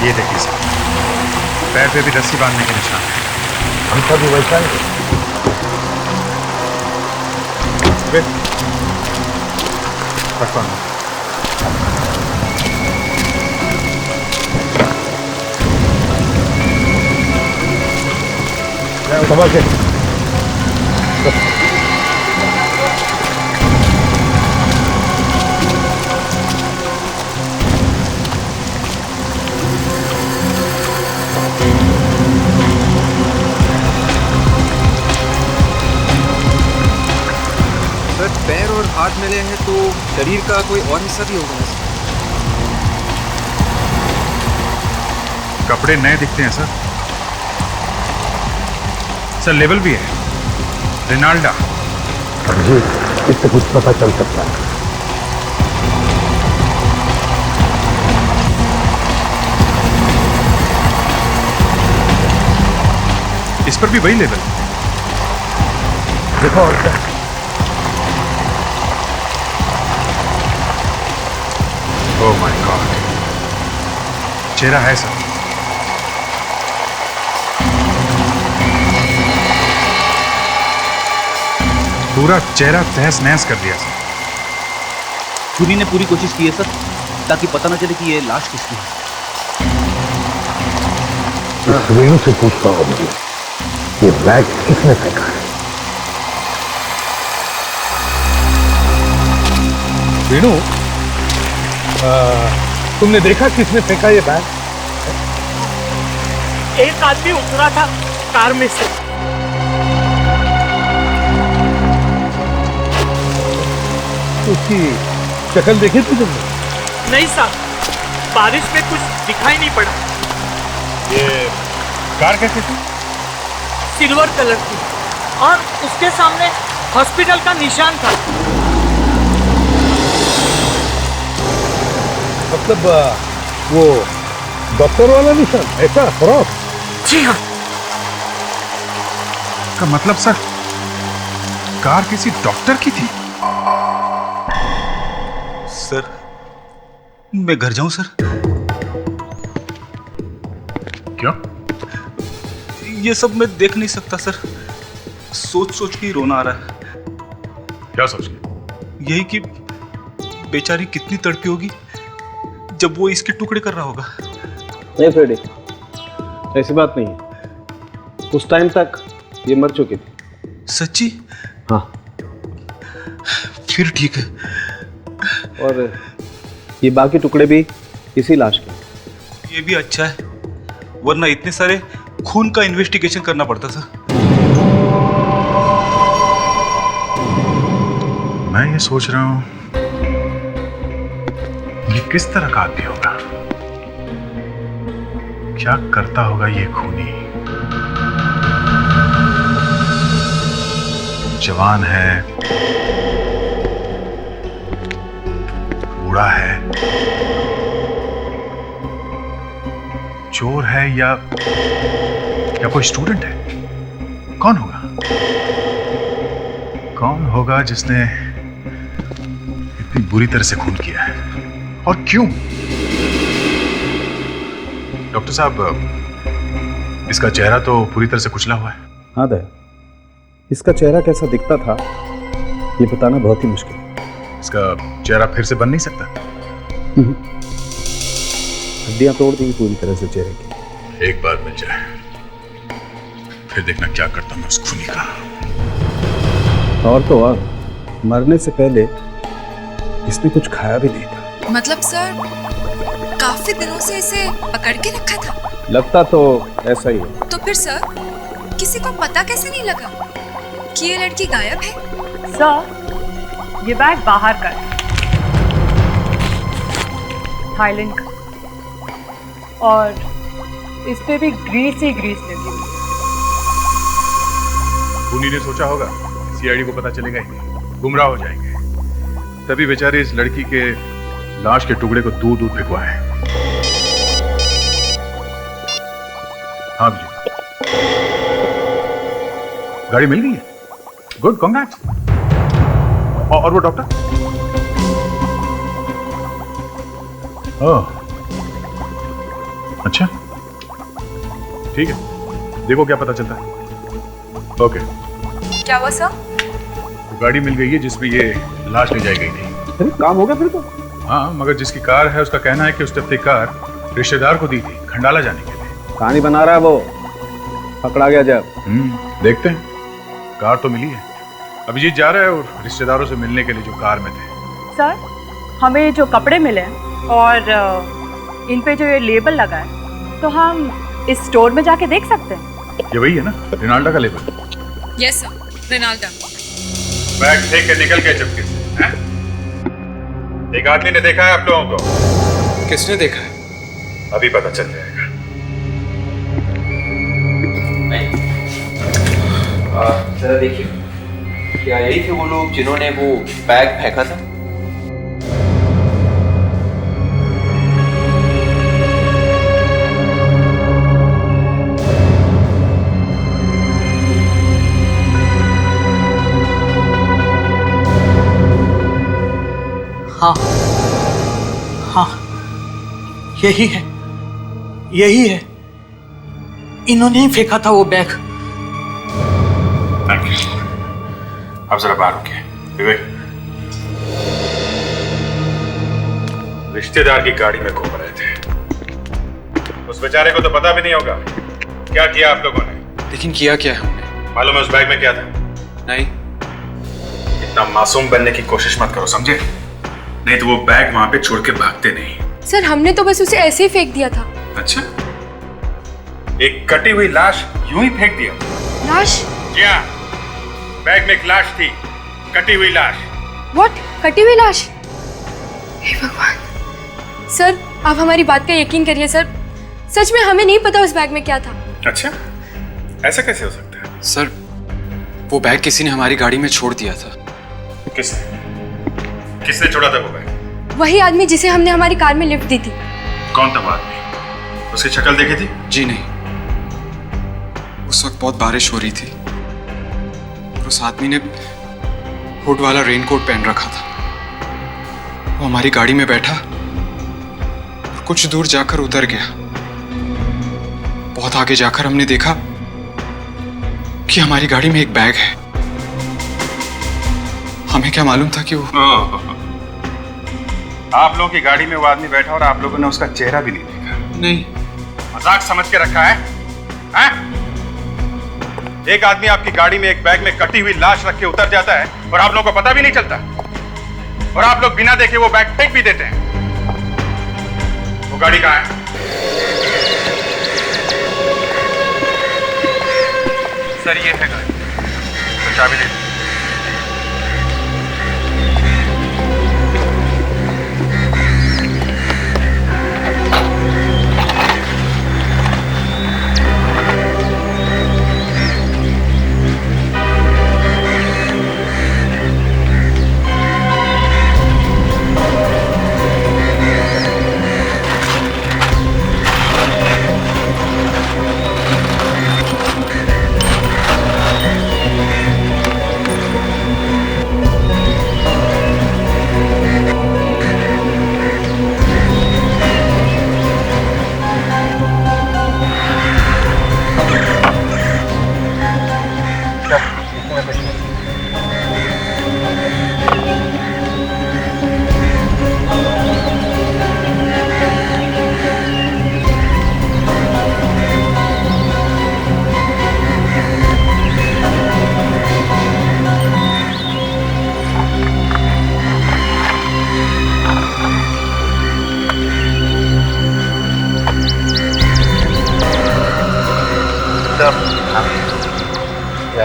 ये देखिए सर, पैर पे भी रस्सी बांधने के निशान है। हमका भी वैसा है। संभाल के। पैर और हाथ मिले हैं तो शरीर का कोई और हिस्सा भी होगा ना सर? कपड़े नए दिखते हैं सर। सर लेवल भी है, रिनाल्डा। जी इससे कुछ पता चल सकता है। इस पर भी वही लेवल। देखो और क्या। ओह माय गॉड, चेहरा है सर। पूरा चेहरा तहस नहस कर दिया सर। खूनी ने पूरी कोशिश की है सर, ताकि पता न चले कि ये लाश किसकी है। इस रेणु से पूछता हूं मुझे, ये बैग किसने फेंका है? रेणु, तुमने देखा किसने फेंका ये बैग? एक आदमी उतरा था कार में से। उसकी शक्ल देखी थी तुमने? नहीं साहब, बारिश में कुछ दिखाई नहीं पड़ा। ये कार कैसी थी? सिल्वर कलर की, और उसके सामने हॉस्पिटल का निशान था। मतलब वो डॉक्टर वाला निशान, ऐसा क्रॉस? जी हाँ। का मतलब सर, कार किसी डॉक्टर की थी? सर मैं घर जाऊं सर? क्यों? ये सब मैं देख नहीं सकता सर। सोच सोच के ही रोना आ रहा है। क्या सोच के? यही कि बेचारी कितनी तड़पी होगी जब वो इसके टुकड़े कर रहा होगा। नहीं फ्रेडी, ऐसी बात नहीं है। उस टाइम तक ये मर चुकी थी। सच्ची? हाँ। फिर ठीक है। और ये बाकी टुकड़े भी इसी लाश के। ये भी अच्छा है, वरना इतने सारे खून का इन्वेस्टिगेशन करना पड़ता था। मैं ये सोच रहा हूं ये किस तरह का आदमी होगा। क्या करता होगा ये खूनी? जवान है, बूढ़ा है, चोर है या कोई स्टूडेंट है? कौन होगा? कौन होगा जिसने इतनी बुरी तरह से खून किया है और क्यों? डॉक्टर साहब, इसका चेहरा तो पूरी तरह से कुचला हुआ है। हाँ दया, इसका चेहरा कैसा दिखता था ये बताना बहुत ही मुश्किल है। इसका चेहरा फिर से बन नहीं सकता। हड्डियां तोड़ दी पूरी तरह से चेहरे की। एक बार मिल जाए फिर देखना क्या करता मैं उस खूनी का। और तो और मरने से पहले इसने कुछ खाया भी नहीं था। मतलब सर काफी दिनों से इसे पकड़ के रखा था? लगता तो ऐसा ही है। तो फिर सर किसी को पता कैसे नहीं लगा कि ये लड़की गायब है? सर ये बैग बाहर का है, थाईलैंड का, और इस पे भी ग्रीस ही ग्रीस लगी हुई। खूनी ने सोचा होगा सीआईडी को पता चलेगा ही नहीं, गुमराह हो जाएंगे, तभी बेचारे इस लड़की के लाश के टुकड़े को दूर दूर फेंकवाए। हाँ जी, गाड़ी मिल गई है। Good, congrats. और वो डॉक्टर? ओह, अच्छा, ठीक है, देखो क्या पता चलता है। ओके। क्या हुआ सर? गाड़ी मिल गई है जिसमें ये लाश ले जाई गई थी। अरे काम हो गया फिर तो। हाँ, मगर जिसकी कार है उसका कहना है कि उसने अपनी कार रिश्तेदार को दी थी खंडाला जाने के लिए। कहानी बना रहा है वो, पकड़ा गया जब। देखते हैं। कार तो मिली है, अभिजीत जा रहा है और रिश्तेदारों से मिलने के लिए जो कार में थे। सर हमें जो कपड़े मिले हैं और इन पे जो ये लेबल लगा है, तो हम इस स्टोर में जाके देख सकते हैं? ये वही है ना, रिनाल्डा का label? Yes sir, Rinalda. Bag फेंक के निकल गए चुपके से, हैं? एक आदमी ने देखा है आप लोगों को? किसने देखा है? अभी पता चल जाएगा। जरा देखिए, क्या यही थे वो लोग जिन्होंने वो बैग फेंका था? हाँ हाँ, यही है, यही है, इन्होंने ही फेंका था वो बैग। Thank you. अब जरा बाहर रुकिए। विवेक, रिश्तेदार की गाड़ी में घूम रहे थे, उस बेचारे को तो पता भी नहीं होगा क्या किया आप लोगों ने। लेकिन किया क्या है हमने? मालूम है उस बैग में क्या था? नहीं। इतना मासूम बनने की कोशिश मत करो, समझे? नहीं तो वो बैग वहां पे छोड़ के भागते नहीं। सर हमने तो बस उसे ऐसे ही फेंक दिया था। अच्छा, एक कटी हुई लाश यूं ही फेंक दिया? लाश? जी हाँ, बैग में एक लाश थी, कटी हुई लाश। व्हाट? कटी हुई लाश? हे भगवान। सर आप हमारी बात का यकीन करिए सर, सच में हमें नहीं पता उस बैग में क्या था। अच्छा, ऐसा कैसे हो सकता है? सर वो बैग किसी ने हमारी गाड़ी में छोड़ दिया था। किसने छोड़ा था वो बैग? वही आदमी जिसे हमने हमारी कार में लिफ्ट दी थी। कौन था वो आदमी? उसकी शक्ल देखी थी? जी नहीं, उस वक्त बहुत बारिश हो रही थी और उस आदमी ने हुड वाला रेनकोट पहन रखा था। वो हमारी गाड़ी में बैठा और कुछ दूर जाकर उतर गया। बहुत आगे जाकर हमने देखा कि हमारी गाड़ी में एक बैग है। हमें क्या मालूम था कि वो आप लोगों की गाड़ी में वो आदमी बैठा और आप लोगों ने उसका चेहरा भी नहीं देखा? नहीं। मजाक समझ के रखा है? हैं? एक आदमी आपकी गाड़ी में एक बैग में कटी हुई लाश रख के उतर जाता है और आप लोगों को पता भी नहीं चलता, और आप लोग बिना देखे वो बैग फेंक भी देते हैं। वो गाड़ी कहाँ है? सर ये है गाड़ी। तो चाबी दे दो।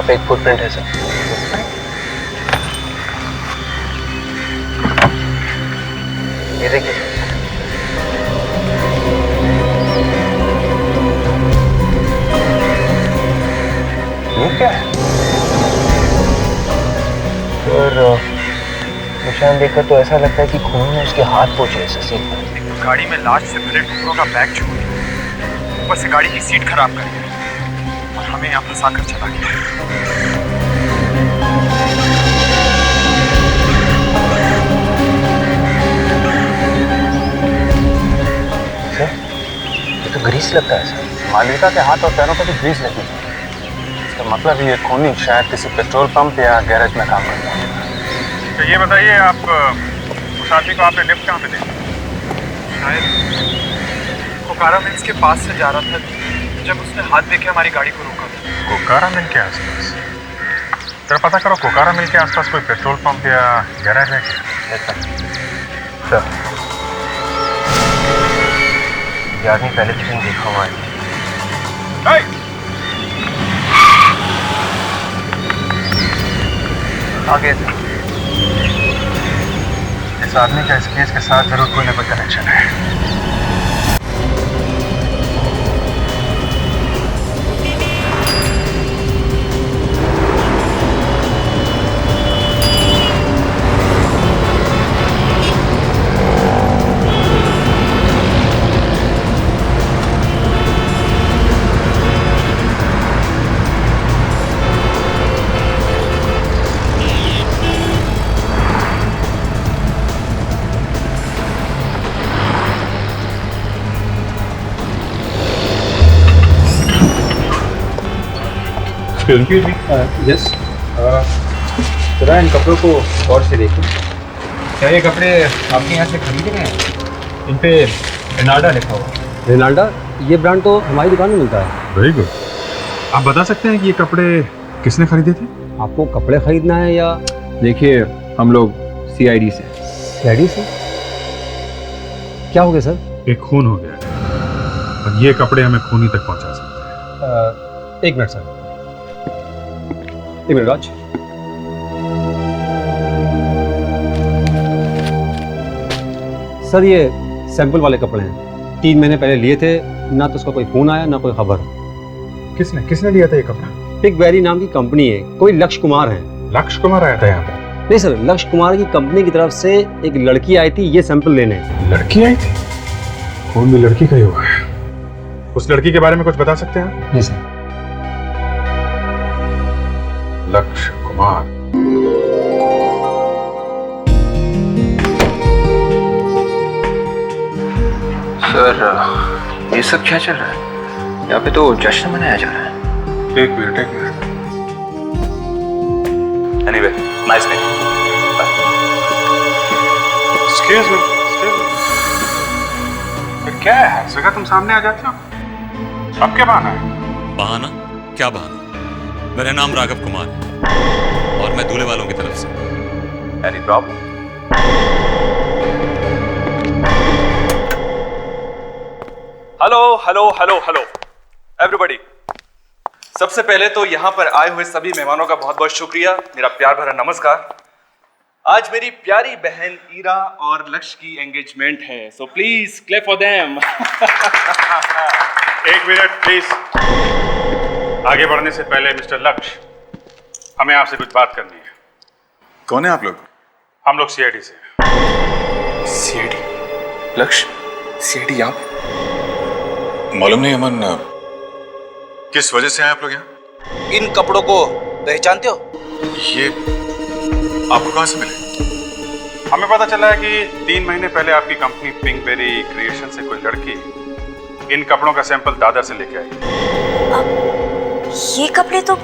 पे एक फुटप्रिंट है सर। ये देखिए सर। ये क्या है? और निशान देखकर तो ऐसा लगता है कि खून में उसके हाथ पोंछे हैं सर। गाड़ी में लाश से भरे टुकड़ों का बैग छू दिया, ऊपर से गाड़ी की सीट खराब कर दी और हमें यहाँ फंसा कर चला गया। सर, ये तो ग्रीस लगता है सर। मालविका के हाथ और पैरों पर भी ग्रीस लगी है। इसका मतलब ये खूनी शायद किसी पेट्रोल पंप या गैरेज में काम करता है। तो ये बताइए, आप उस आदमी को आपने लिफ्ट कहाँ पे देखा? शायद कोकारा मिल्स के पास से जा रहा था जब उसने हाथ देके हमारी गाड़ी को रोका था। कोकारा मिल के आसपास? जरा पता करो, कोकारा मिल के आसपास कोई पेट्रोल पंप या गैरेज है क्या? सर, ये आदमी पहले भी कहीं देखा हुआ है। आगे इस आदमी का इस केस के साथ जरूर कोई ना कोई कनेक्शन है। यस, जरा इन कपड़ों को गौर से देखिए। क्या ये कपड़े आपके यहाँ से खरीदे गए हैं? इन पे रेनाल्डा लिखा हुआ है। रेनाल्डा? ये ब्रांड तो हमारी दुकान में मिलता है। Very good. आप बता सकते हैं कि ये कपड़े किसने खरीदे थे? आपको कपड़े खरीदना है या? देखिए, हम लोग CID से। CID से? क्या हो गया सर? एक खून हो गया है और ये कपड़े हमें खूनी तक पहुंचा सकते हैं। एक मिनट सर, एक मिनट राज। सर, ये सैंपल वाले कपड़े हैं। 3 महीने पहले लिए थे, ना तो उसका कोई फोन आया ना कोई खबर। किसने लिया था ये कपड़ा? पिक वेरी नाम की कंपनी है, कोई लक्ष्य कुमार है। लक्ष्य कुमार आया था यहाँ पे? नहीं सर, लक्ष्य कुमार की कंपनी की तरफ से एक लड़की आई थी ये सैंपल लेने। लड़की आई थी? खून भी लड़की का ही हुआ है। उस लड़की के बारे में कुछ बता सकते हैं आप? नहीं सर। लक्ष्य कुमार। सर, ये सब क्या चल रहा है? यहाँ पे तो जश्न मनाया जा रहा है। एक minute. Anyway, nice meeting. Excuse me. क्या है, हर जगह तुम सामने आ जाते हो? अब क्या बहाना है? बहाना? क्या बहाना? मेरा नाम राघव कुमार है और मैं दूल्हे वालों की तरफ से। Any problem? Hello everybody. सबसे पहले तो यहाँ पर आए हुए सभी मेहमानों का बहुत बहुत शुक्रिया, मेरा प्यार भरा नमस्कार। आज मेरी प्यारी बहन ईरा और लक्ष्य की एंगेजमेंट है, so please clap for them. एक मिनट प्लीज। आगे बढ़ने से पहले मिस्टर लक्ष्य, हमें आपसे कुछ बात करनी है। कौन है आप लोग? हम लोग CID से। CID? लक्ष्य, CID आप? मालूम नहीं अमन, किस वजह से आए आप लोग यहाँ? इन कपड़ों को पहचानते हो? ये आपको कहाँ से मिले? हमें पता चला है कि 3 महीने पहले आपकी कंपनी पिंकबेरी क्रिएशन से कोई लड़की इन कपड़ों का सैंपल दादर से लेके आई। ये कपड़े तो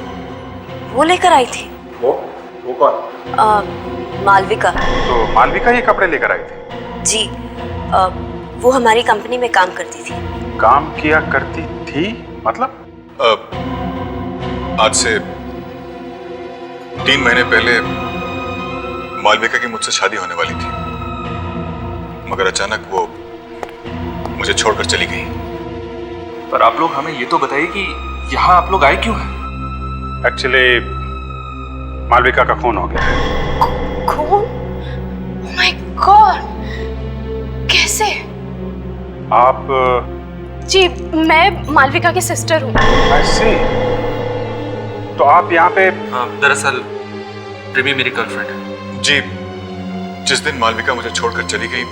वो लेकर आई थी। वो कौन? मालविका। तो मालविका ये कपड़े लेकर आई थी? जी, वो हमारी कंपनी में काम करती थी। काम किया करती थी मतलब? आज से 3 महीने पहले मालविका की मुझसे शादी होने वाली थी, मगर अचानक वो मुझे छोड़कर चली गई। पर आप लोग हमें ये तो बताइए कि यहाँ आप लोग आए क्यों हैं? एक्चुअली मालविका का खून हो गया है। खून? Oh my God! कैसे? आप जी, मैं मालविका की सिस्टर हूँ। ऐसे? तो आप यहाँ पे? दरअसल रिमी मेरी गर्लफ्रेंड है। जी, जिस दिन मालविका मुझे छोड़कर चली गई,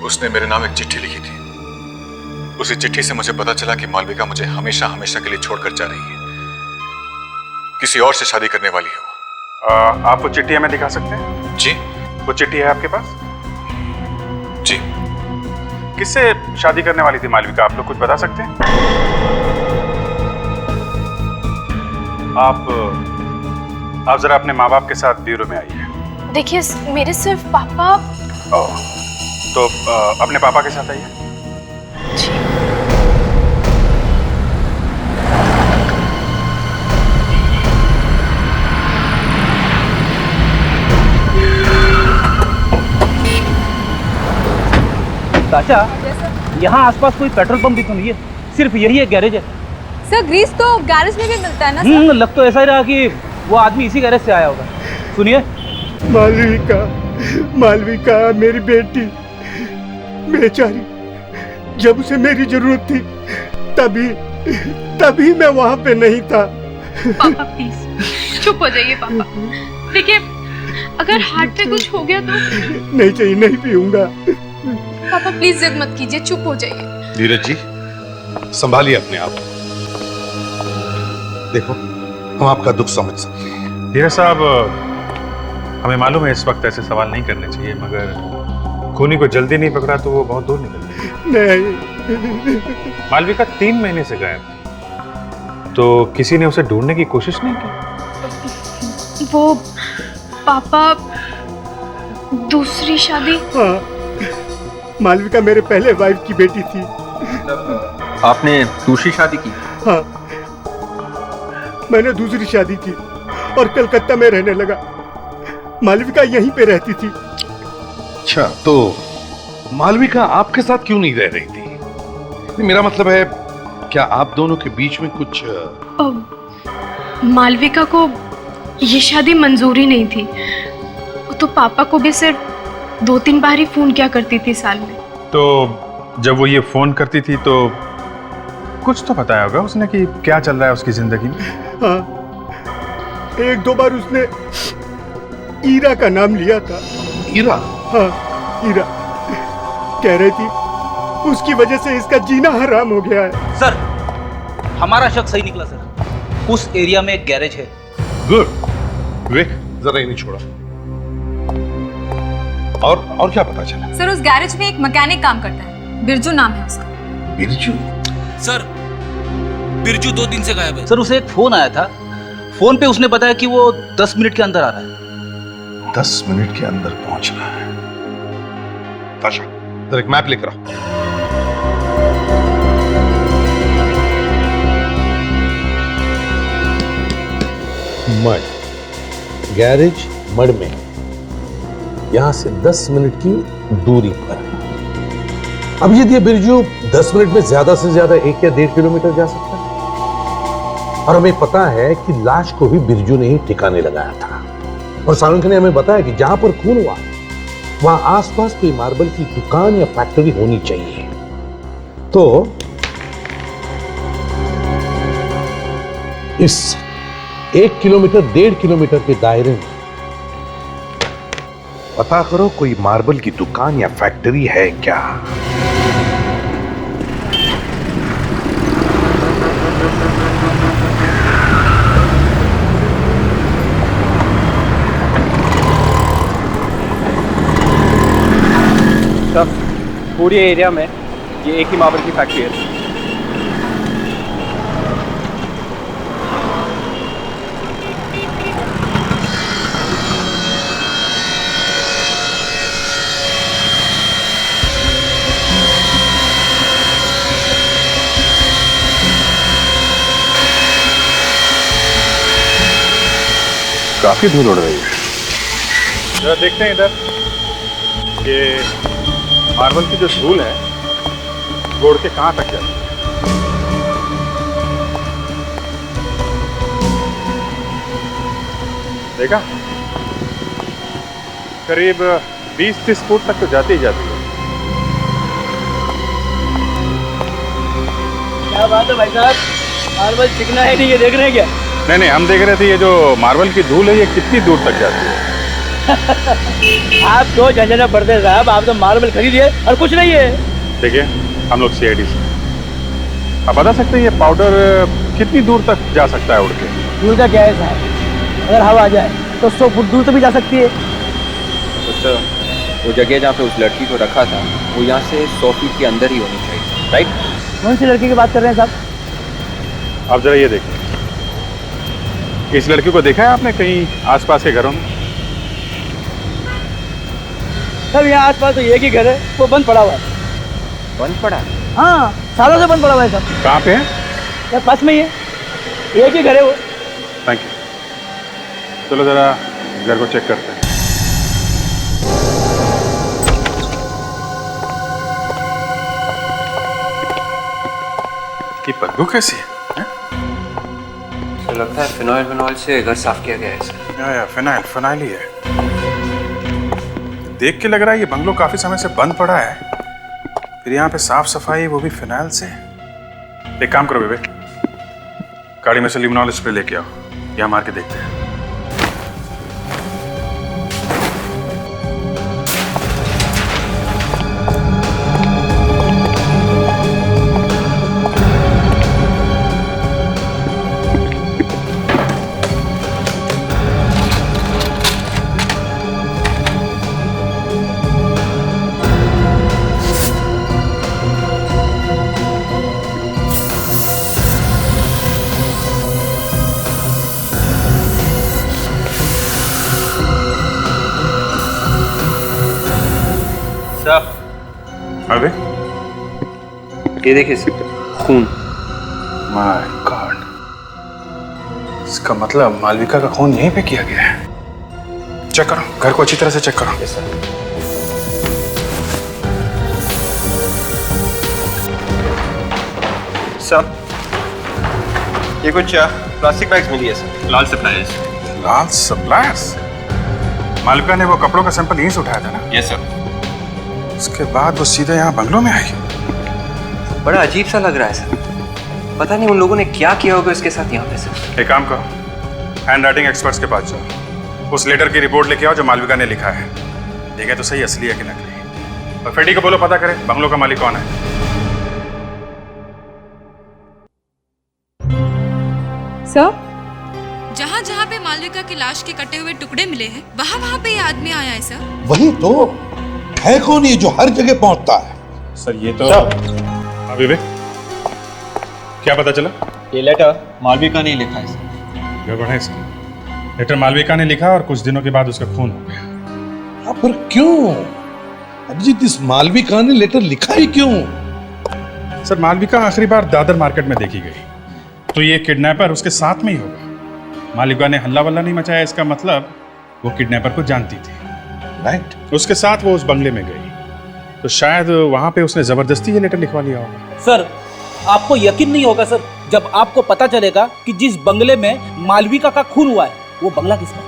उसने मेरे नाम एक चिट्ठी लिखी थी। उसी चिट्ठी से मुझे पता चला कि मालविका मुझे हमेशा हमेशा के लिए छोड़कर जा रही है। किसी और से शादी करने वाली है वो। आप वो चिट्ठी हमें दिखा सकते हैं? जी। वो चिट्ठी है आपके पास? जी। किससे शादी करने वाली थी मालविका, आप लोग कुछ बता सकते हैं? आप जरा अपने माँ बाप के साथ ब्यूरो में आइए। देखिए, मेरे सिर्फ पापा। तो अपने पापा के साथ आइए। चाचा, यहाँ आसपास कोई पेट्रोल पंप भी तो नहीं है, सिर्फ यही एक गैरेज है। सर, ग्रीस तो गैरेज में भी मिलता है ना सर? लग तो ऐसा ही रहा कि वो आदमी इसी गैरेज से आया होगा। सुनिए। मालविका, मालविका मेरी बेटी, बेचारी, जब उसे मेरी जरूरत थी तभी मैं वहां पे नहीं था। पापा प्लीज चुप हो जाइए पापा। देखिए, अगर हार्ट पे कुछ हो गया तो? नहीं चाहिए, नहीं पीऊंगा। पापा प्लीज जिद मत कीजिए, चुप हो जाइए। धीरज जी, संभालिए अपने आप। देखो, हम आपका दुख समझ सकते हैं। धीरज साहब, हमें मालूम है इस वक्त ऐसे सवाल नहीं करने चाहिए, मगर खूनी को जल्दी नहीं पकड़ा तो वो बहुत दूर निकल गया। नहीं। मालविका 3 महीने से गायब थी, तो किसी ने उसे ढूंढने की कोशिश नहीं की? वो पापा दूसरी शादी? हाँ, मालविका मेरे पहले वाइफ की बेटी थी। आपने दूसरी शादी की? हाँ, मैंने दूसरी शादी की और कलकत्ता में रहने लगा। मालविका यहीं पे रहती थी। अच्छा, तो मालविका आपके साथ क्यों नहीं रह रही थी? मेरा मतलब है, क्या आप दोनों के बीच में कुछ? मालविका को ये शादी मंजूरी नहीं थी। वो तो पापा को भी सिर्फ 2-3 बार ही फोन किया करती थी साल में। तो जब वो ये फोन करती थी तो कुछ तो बताया होगा उसने कि क्या चल रहा है उसकी जिंदगी में? हाँ, 1-2 बार उसने ईरा का नाम लिया था। ईरा? हाँ, ईरा। कह रही थी उसकी वजह से इसका जीना हराम हो गया है। सर, हमारा शक सही निकला सर। उस एरिया में एक गैरेज है। गुड। विवेक, जरा इन्हें छोड़ा। और क्या पता चला? सर, उस गैरेज में एक मैकेनिक काम करता है, बिरजू नाम है उसका। बिरजू? सर, बिरजू 2 दिन से गायब है। सर, उसे एक फोन आया था। फोन पे उसने बताया कि वो 10 मिनट के अंदर आ रहा है। 10 मिनट के अंदर पहुंच रहा है। ताशा, जरा एक मैप लेकर आओ। मड, गैरेज मड में, यहां से 10 मिनट की दूरी पर। अब यदि बिरजू 10 मिनट में ज्यादा से ज्यादा 1 या 1.5 किलोमीटर जा सकता है, और हमें पता है कि लाश को भी बिरजू ने ही ठिकाने लगाया था, और सालुंखे ने हमें बताया कि जहां पर खून हुआ वहां आसपास कोई मार्बल की दुकान या फैक्ट्री होनी चाहिए। तो इस 1 किलोमीटर 1.5 किलोमीटर के दायरे में पता करो कोई मार्बल की दुकान या फैक्ट्री है क्या। पूरे एरिया में ये एक ही मार्बल की फैक्ट्री है। काफी धूल उड़ रही है। जरा देखते हैं इधर, ये मार्बल की जो धूल है वो उड़ के कहां तक जाती है। देखा, करीब 20-30 फुट तक तो जाती ही जाती है। क्या बात है भाई साहब, मार्बल चिकना है नहीं, ये देख रहे हैं क्या? नहीं, हम देख रहे थे ये जो मार्बल की धूल है ये कितनी दूर तक जाती है। आप तो झंझना पड़ते साहब, आप तो मार्बल खरीदिए और कुछ नहीं है। देखिए, हम लोग CID से, आप बता सकते हैं ये पाउडर कितनी दूर तक जा सकता है उड़ के? दूर का क्या है साहब, अगर हवा आ जाए तो 100 फुट दूर तक भी जा सकती है। तो वो जगह जहाँ पे उस लड़की को रखा था वो यहाँ से 100 फीट के अंदर ही होनी चाहिए, राइट? कौन सी लड़की की बात कर रहे हैं साहब? आप जरा ये देखिए, इस लड़की को देखा है आपने कहीं आसपास के घरों में? सर यहाँ आसपास तो एक ही घर है, वो बंद पड़ा हुआ है। बंद पड़ा? हाँ, सालों से बंद पड़ा हुआ है सर। कहाँ पे है? यार पास में ही है, एक ही घर है वो। Thank you. चलो जरा घर को चेक करते हैं। ये बदबू कैसी है? तो लगता है फिनाइल से घर साफ किया गया है सर। या फिनाइल ही है। देख के लग रहा है ये बंगलो काफी समय से बंद पड़ा है, फिर यहाँ पे साफ सफाई वो भी फिनाइल से। एक काम करो बेबे, गाड़ी में से लिमनॉल स्प्रे लेके आओ, यहाँ मार के देखते हैं। अरे ये देखिए सर, खून। माय गॉड, इसका मतलब मालविका का खून यहीं पे किया गया है। चेक करो, घर को अच्छी तरह से चेक करो। Yes sir. सर, ये कुछ प्लास्टिक बैग्स मिली है सर, लाल सप्लायर्स। लाल सप्लायर्स? मालविका ने वो कपड़ों का सैंपल यहीं से उठाया था ना? Yes sir. उसके बाद वो सीधे यहाँ बंगलों में आई। बड़ा अजीब सा लग रहा है सर, पता नहीं उन लोगों ने क्या किया होगा इसके साथ यहाँ पे सर। एक काम करो, हैंड राइटिंग एक्सपर्ट्स के पास जाओ, उस लेटर की रिपोर्ट लेके आओ जो मालविका ने लिखा है। देखें तो सही असली है कि नकली। और फेडी को बोलो पता करे बंगलों का मालिक कौन है। सर, जहाँ जहाँ पे मालविका की लाश के कटे हुए टुकड़े मिले हैं, वहाँ वहाँ पे ये आदमी आया है सर। वही तो है, कौन ये जो हर जगह पहुंचता है? सर ये तो अभी क्या पता चला? ये लेटर मालविका ने लिखा है सर। गड़बड़ है सर, लेटर मालविका ने लिखा और कुछ दिनों के बाद उसका खून हो गया। पर क्यों अभिजीत, इस मालविका ने लेटर लिखा ही क्यों? सर मालविका आखिरी बार दादर मार्केट में देखी गई, तो ये किडनैपर उसके साथ में ही होगा। मालविका ने हल्ला वल्ला नहीं मचाया, इसका मतलब वो किडनैपर को जानती थी। राइट। उसके साथ वो उस बंगले में गई, तो शायद वहां पे उसने जबरदस्ती ये लेटर लिखवा लिया होगा। सर आपको यकीन नहीं होगा सर, जब आपको पता चलेगा कि जिस बंगले में मालविका का खून हुआ है वो बंगला किसका है?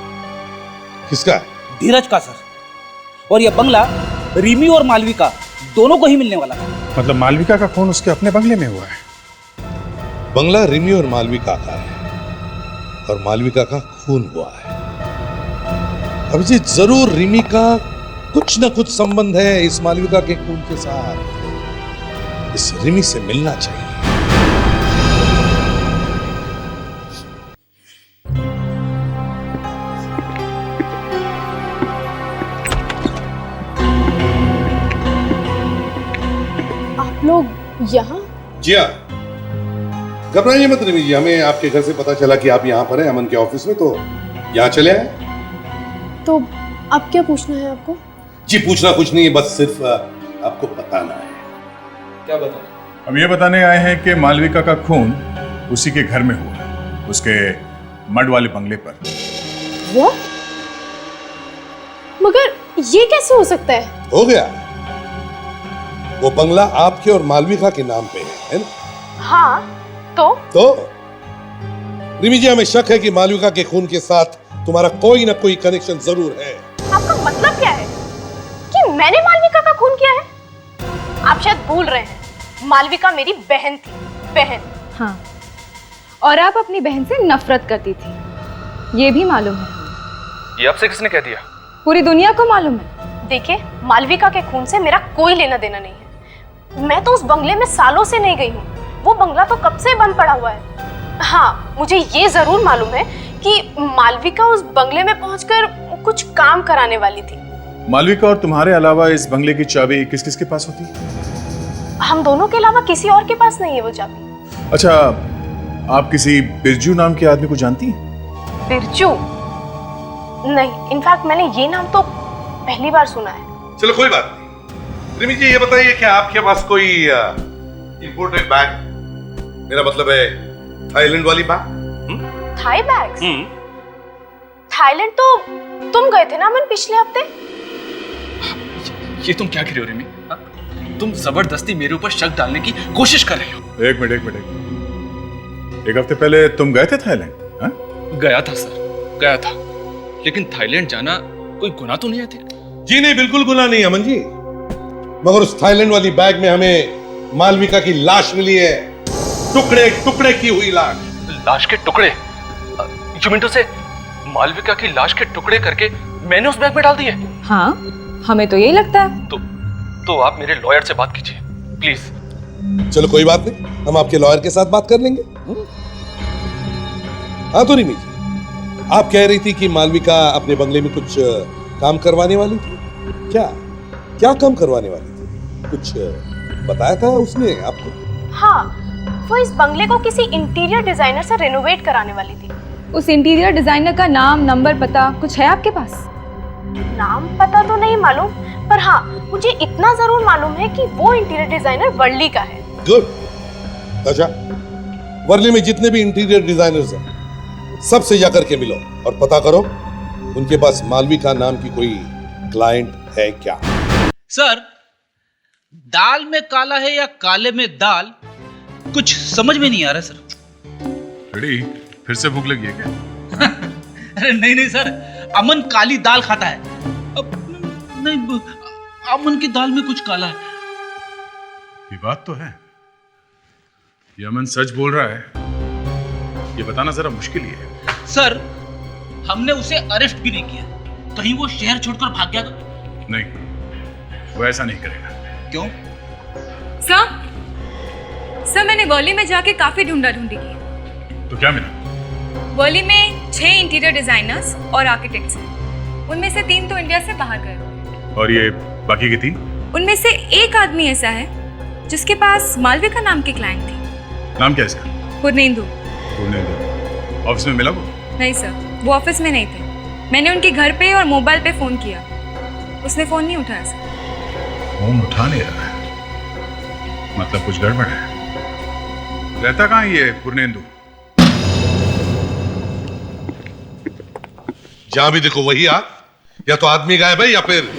किसका? धीरज का सर। और ये बंगला रिमी और मालविका दोनों को ही मिलने वाला है। मतलब मालविका का खून उसके अपने बंगले में हुआ है? बंगला रिमी और मालविका का है और मालविका का खून हुआ है। अभिजीत, जरूर रिमी का कुछ न कुछ संबंध है इस मालविका के खून के साथ। इस रिमी से मिलना चाहिए। आप लोग यहाँ? जी हाँ, घबराइए मत रिमी जी, हमें आपके घर से पता चला कि आप यहाँ पर हैं अमन के ऑफिस में, तो यहाँ चले आए। तो अब क्या पूछना है आपको? जी पूछना कुछ नहीं है, बस सिर्फ आपको बताना है। क्या बताना? हम ये बताने आए हैं कि मालविका का खून उसी के घर में हुआ, उसके मड वाले बंगले पर। वो? मगर ये कैसे हो सकता है? हो गया, वो बंगला आपके और मालविका के नाम पे है ना? हाँ, तो रिमी जी, हमें शक है कि मालविका के खून के साथ तुम्हारा कोई ना कोई कनेक्शन जरूर है। आपका मतलब क्या है कि मैंने मालविका का खून किया है? आप शायद भूल रहे हैं, मालविका मेरी बहन थी, बहन। हाँ, और आप अपनी बहन से नफरत करती थी, ये भी मालूम है। ये आपसे किसने कह दिया? पूरी दुनिया को मालूम है। देखिए, मालविका के खून से मेरा कोई लेना देना नहीं है। मैं तो उस बंगले में सालों से नहीं गई हूँ, वो बंगला तो कब से बंद पड़ा हुआ है। हाँ, मुझे ये जरूर मालूम है कि मालविका उस बंगले में पहुंचकर कुछ काम कराने वाली थी। मालविका और तुम्हारे अलावा इस बंगले की चाबी किस किस के पास होती है? हम दोनों के अलावा किसी और के पास नहीं है वो चाबी। अच्छा, आप किसी बिरजू नाम के आदमी को जानती हैं? बिरजू? नहीं, इनफैक्ट मैंने ये नाम तो पहली बार सुना है। चलो कोई बात नहीं। रिमी जी, ये बताइए क्या आपके पास कोई इंपोर्टेड बैग, मेरा मतलब है थाईलैंड वाली बैग? Thai bags? थाईलैंड तो तुम गए थे ना अमन पिछले हफ्ते? ये तुम क्या कह रहे हो रिमी? तुम जबरदस्ती मेरे ऊपर शक डालने की कोशिश कर रहे हो। एक मिनट। एक हफ्ते पहले तुम गए थे थाईलैंड? हाँ? गया था सर, गया था, लेकिन थाईलैंड जाना कोई गुनाह तो नहीं है? जी नहीं, बिल्कुल गुनाह नहीं अमन जी। मगर उस थाईलैंड वाली बैग में हमें मालविका की लाश मिली है, टुकड़े टुकड़े की हुई लाश। लाश के टुकड़े? यू मीन टू से मालविका की लाश के टुकड़े करके मैंने उस बैग में डाल दिए? हाँ, हमें तो यही लगता है। तो आप मेरे लॉयर से बात कीजिए प्लीज। चलो कोई बात नहीं, हम आपके लॉयर के साथ बात कर लेंगे। हाँ तो रिमी जी, आप कह रही थी कि मालविका अपने बंगले में कुछ काम करवाने वाली थी। क्या काम करवाने वाली थी? कुछ बताया था उसने आपको? हाँ, वो इस बंगले को किसी इंटीरियर डिजाइनर से रेनोवेट कराने वाली थी। उस इंटीरियर डिजाइनर का नाम, नंबर, पता कुछ है आपके पास? नाम पता तो नहीं मालूम, पर हाँ, मुझे इतना जरूर मालूम है कि वो इंटीरियर डिजाइनर वर्ली का है। गुड। अच्छा, वर्ली में जितने भी इंटीरियर डिजाइनर्स हैं, सबसे जाकर के मिलो और पता करो उनके पास मालविका नाम की कोई क्लाइंट है क्या। सर, दाल में काला है या काले में दाल, कुछ समझ में नहीं आ रहा सर। रेडी, फिर से भूख लगी है क्या? अरे नहीं सर, अमन काली दाल खाता है। अब नहीं, अमन की दाल में कुछ काला है। ये बात तो है, ये अमन सच बोल रहा है, ये बताना जरा मुश्किल ही है। सर, हमने उसे अरेस्ट भी नहीं किया, कहीं वो शहर छोड़कर भाग गया तो? नहीं, वो ऐसा नहीं करेगा। क्यों? सर, मैंने वर्ली में जाके काफी ढूंढी की। तो क्या मिला? वर्ली में 6 इंटीरियर डिजाइनर्स और आर्किटेक्ट्स हैं। उनमें से 3 तो इंडिया से बाहर गए। और ये बाकी के 3? उनमें से एक आदमी ऐसा है जिसके पास मालविका नाम की क्लाइंट थी। नाम क्या है इसका? पूर्णेंदु। ऑफिस में मिला वो? नहीं सर, वो ऑफिस में नहीं थे। मैंने उनके घर पे और मोबाइल पे फोन किया, उसने फोन नहीं उठाया सर। फोन उठा नहीं रहा है, मतलब कुछ गड़बड़ है। रहता कहाँ ये पूर्णेंदु? जहां भी देखो वही आग, या तो आदमी गायब है या फिर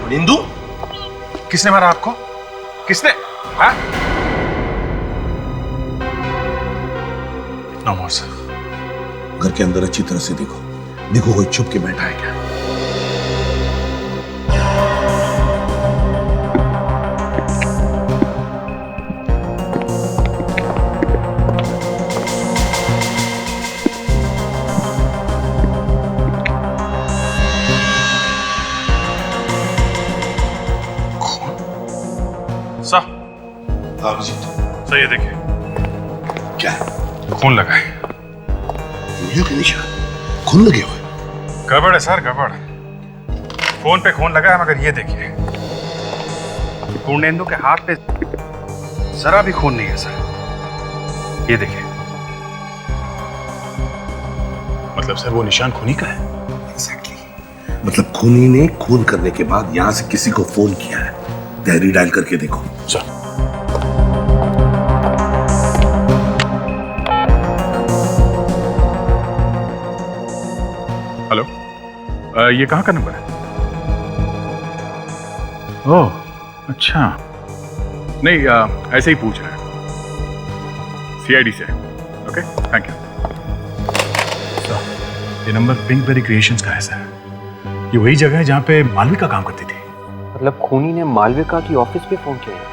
निंदू, किसने मारा आपको? किसने? हाँ? नमो सर, घर के अंदर अच्छी तरह से देखो कोई छुप के बैठा है क्या। सर ये देखिए, क्या खून लगा है। उंगलियों के निशान, खून लगे हुए। गड़बड़ है सर, गड़बड़। फोन पे खून लगा है, मगर ये देखिए, पूर्णेंदु के हाथ पे जरा भी खून नहीं है सर। ये देखिए। मतलब सर वो निशान खूनी का है? एग्जैक्टली। मतलब खूनी ने खून करने के बाद यहां से किसी को फोन किया है। डायरी डायल करके देखो सर। हेलो, ये कहाँ का नंबर है? ओह अच्छा, नहीं, ऐसे ही पूछ रहे हैं। सीआईडी से। Okay, thank you. ये नंबर पिंकबेरी क्रिएशंस का है सर। ये वही जगह है जहाँ पे मालविका काम करती थी। मतलब खूनी ने मालविका की ऑफिस पे फोन किया है?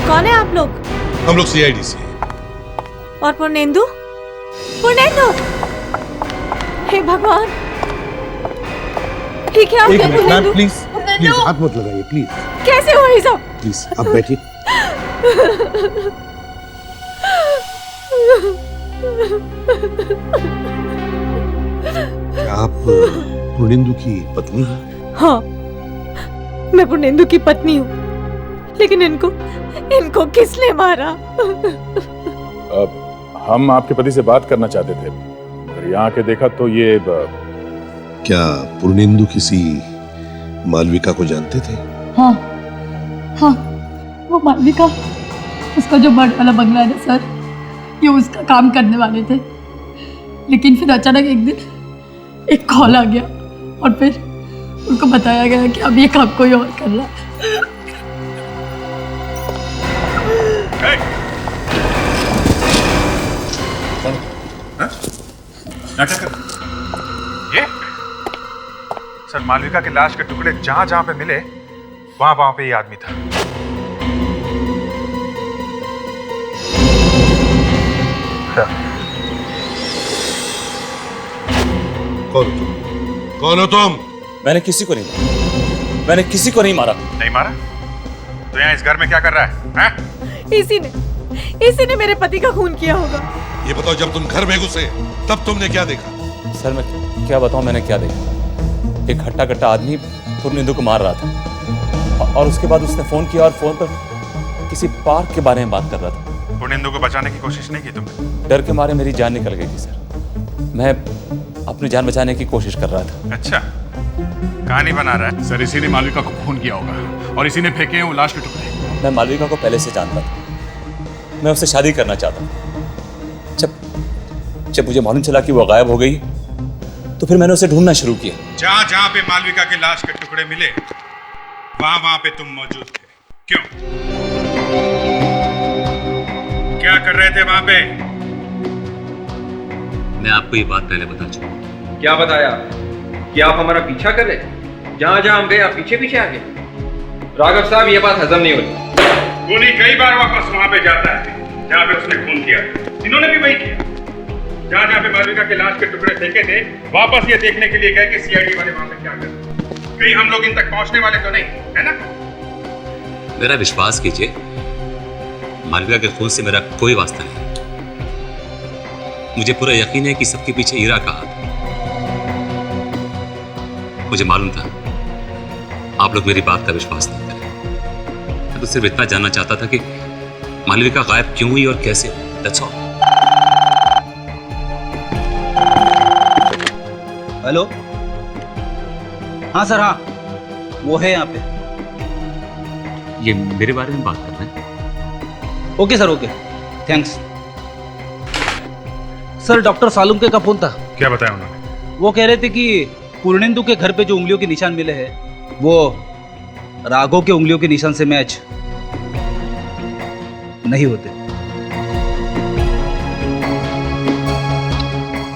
कौन है आप लोग? हम लोग सीआईडी से। और पूर्णेंदु? पूर्णेंदु! हे भगवान, ये क्या हो गया पूर्णेंदु? प्लीज हाथ मत लगाइए प्लीज। कैसे हुआ ये सब? प्लीज आप बैठिए। क्या आप पूर्णेंदु की पत्नी हैं? हाँ, मैं पूर्णेंदु की पत्नी हूँ, लेकिन इनको किसने मारा? हम आपके पति से बात करना चाहते थे, पर यहाँ आके देखा तो ये क्या पूर्णेंदु किसी मालविका को जानते थे? हाँ, वो मालविका, उसका जो बर्ड वाला बंगला है ना सर, ये उसका काम करने वाले थे। लेकिन फिर अचानक एक दिन एक कॉल आ गया और फिर उनको बताया गया कि अब ये काम कोई और कर रहा है। क्या कर ये सर, मालविका के लाश के टुकड़े जहां जहां पे मिले वहां पे ये आदमी था। कौन हो तुम? मैंने किसी को नहीं मारा। मैंने किसी को नहीं मारा। नहीं मारा? तो यहाँ इस घर में क्या कर रहा है? इसी ने मेरे पति का खून किया होगा। ये बताओ, जब तुम घर में घुसे तब तुमने क्या देखा? सर मैं क्या बताऊं मैंने क्या देखा। एक हट्टा कट्टा आदमी पूर्णेंदु को मार रहा था और उसके बाद उसने फोन किया और फोन पर किसी पार्क के बारे में बात कर रहा था। पूर्णेंदु को बचाने की कोशिश नहीं की तुमने? डर के मारे मेरी जान निकल गई थी सर। मैं अपनी जान बचाने की कोशिश कर रहा था। अच्छा, कहानी बना रहा है? सर, इसी ने मालविका को खून किया होगा और इसी ने फेंके हैं वो लाश के टुकड़े। मैं मालविका को पहले से जानता था। मैं उससे शादी करना चाहता था। जब मुझे मालूम चला कि वो गायब हो गई तो फिर मैंने उसे ढूंढना शुरू किया। जहां जहां पे मालविका के लाश के टुकड़े मिले वहां पे तुम मौजूद थे। क्यों? क्या कर रहे थे वहां पे? मैं आपको ये बात पहले बता चुका। क्या बताया? कि आप हमारा पीछा कर रहे? जहां जहां हम गए आप पीछे पीछे आ गए। राघव साहब, ये बात हजम नहीं होती। खूनी कई बार वापस वहां पे जाता है जहां पे उसने खून किया। इन्होंने भी वही किया। जहां जहां पे मालविका के लाश के टुकड़े फेंके थे वापस ये देखने के लिए गए कि सीआईडी वाले वहां पे क्या कर रहे हैं। कहीं हम लोग इन तक पहुंचने वाले तो नहीं, है ना? मेरा विश्वास कीजिए, मालविका के खून से मेरा कोई वास्ता नहीं। मुझे पूरा यकीन है कि सबके पीछे ईरा का हाथ है। मुझे मालूम था आप लोग मेरी बात का विश्वास नहीं करें। मैं तो सिर्फ इतना जानना चाहता था कि मालविका गायब क्यों हुई और कैसे। That's all. हेलो, हाँ सर, हाँ वो है यहाँ पे। ये मेरे बारे में बात कर रहे हैं? Okay sir, okay, thanks. Sir, doctor Salunke का फोन था। क्या बताया उन्होंने? वो कह रहे थे कि पूर्णेंदु के घर पे जो उंगलियों के निशान मिले हैं वो राघव के उंगलियों के निशान से मैच नहीं होते।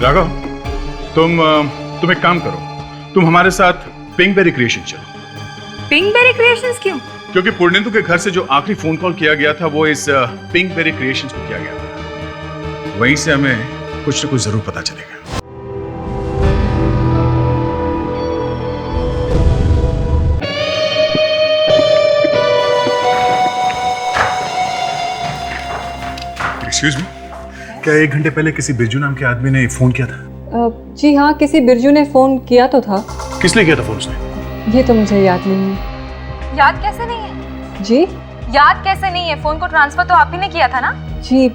राघव, तुम एक काम करो, तुम हमारे साथ पिंकबेरी क्रिएशन चलो। पिंकबेरी क्रिएशंस क्यों? क्योंकि पूर्णेंदु के घर से जो आखिरी फोन कॉल किया गया था वो इस पिंकबेरी क्रिएशंस को किया गया था। वहीं से हमें कुछ न कुछ जरूर पता चलेगा। एक्सक्यूज मी, क्या 1 घंटे पहले किसी बिरजू नाम के आदमी ने फोन किया था? जी हाँ, किसी बिरजू ने फोन किया तो था। किस लिए किया था फोन उसने? ये तो मुझे याद नहीं है। याद कैसे नहीं है? जी याद कैसे नहीं है? फोन को ट्रांसफर तो आप ही ने किया था ना? जी,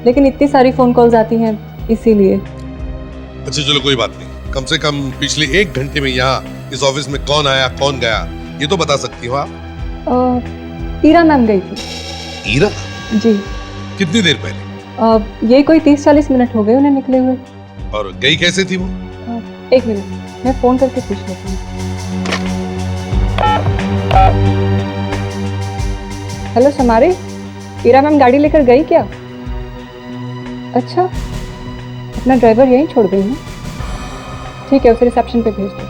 लेकिन इतनी सारी फोन कॉल्स आती हैं इसीलिए। अच्छा चलो, कोई बात नहीं। कम से कम पिछले 1 घंटे में यहाँ इस ऑफिस में कौन आया कौन गया ये तो बता सकती हो आप? ईरा मैम गई थी। ईरा? जी। कितनी देर पहले? ये कोई 30-40 मिनट हो गए उन्हें निकले हुए। और गई कैसे थी वो? 1 मिनट, मैं फोन करके पूछ लेती हूँ। हेलो समारे, ईरा मैम गाड़ी लेकर गई क्या? अच्छा, अपना ड्राइवर यहीं छोड़ गई ना? ठीक है, उसे रिसेप्शन पे भेज दो।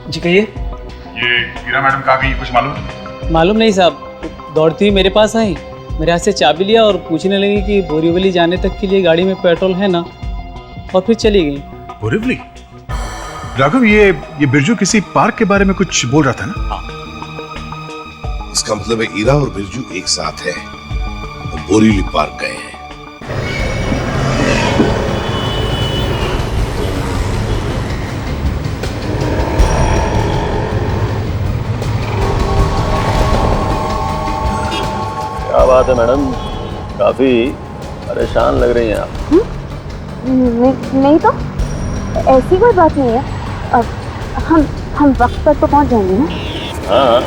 जी कहिए। ये हीरा मैडम का भी कुछ मालूम? मालूम नहीं साहब, दौड़ती हुई मेरे पास आई, मेरे हाथ से चाबी लिया और पूछने लगी कि बोरीवली जाने तक के लिए गाड़ी में पेट्रोल है ना, और फिर चली गई। बोरीवली? राघव, ये बिरजू किसी पार्क के बारे में कुछ बोल रहा था ना? इसका मतलब है ईरा और बिरजू एक साथ है, वो बोरीवली पार्क गए हैं। क्या बात है मैडम, काफी परेशान लग रही हैं आप। नहीं तो ऐसी कोई बात नहीं है। अब हम वक्त पर तो पहुंच जाएंगे ना। हाँ,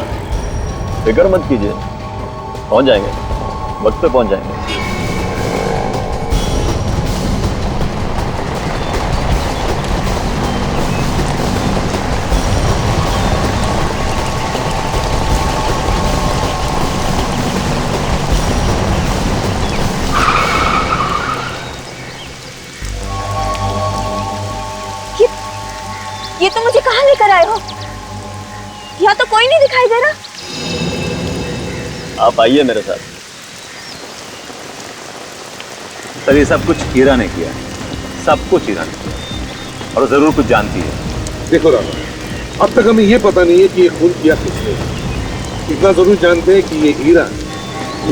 फिक्र मत कीजिए, पहुंच जाएंगे, वक्त पे पहुंच जाएंगे। ये तो मुझे कहाँ लेकर आए हो? यहाँ तो कोई नहीं दिखाई दे रहा। आप आइए मेरे साथ। सर, ये सब कुछ हीरा ने किया, सब कुछ हीरा ने किया, और जरूर कुछ जानती है। देखो रामा, अब तक हमें ये पता नहीं है कि ये खून किया किसने। इतना जरूर जानते हैं कि ये हीरा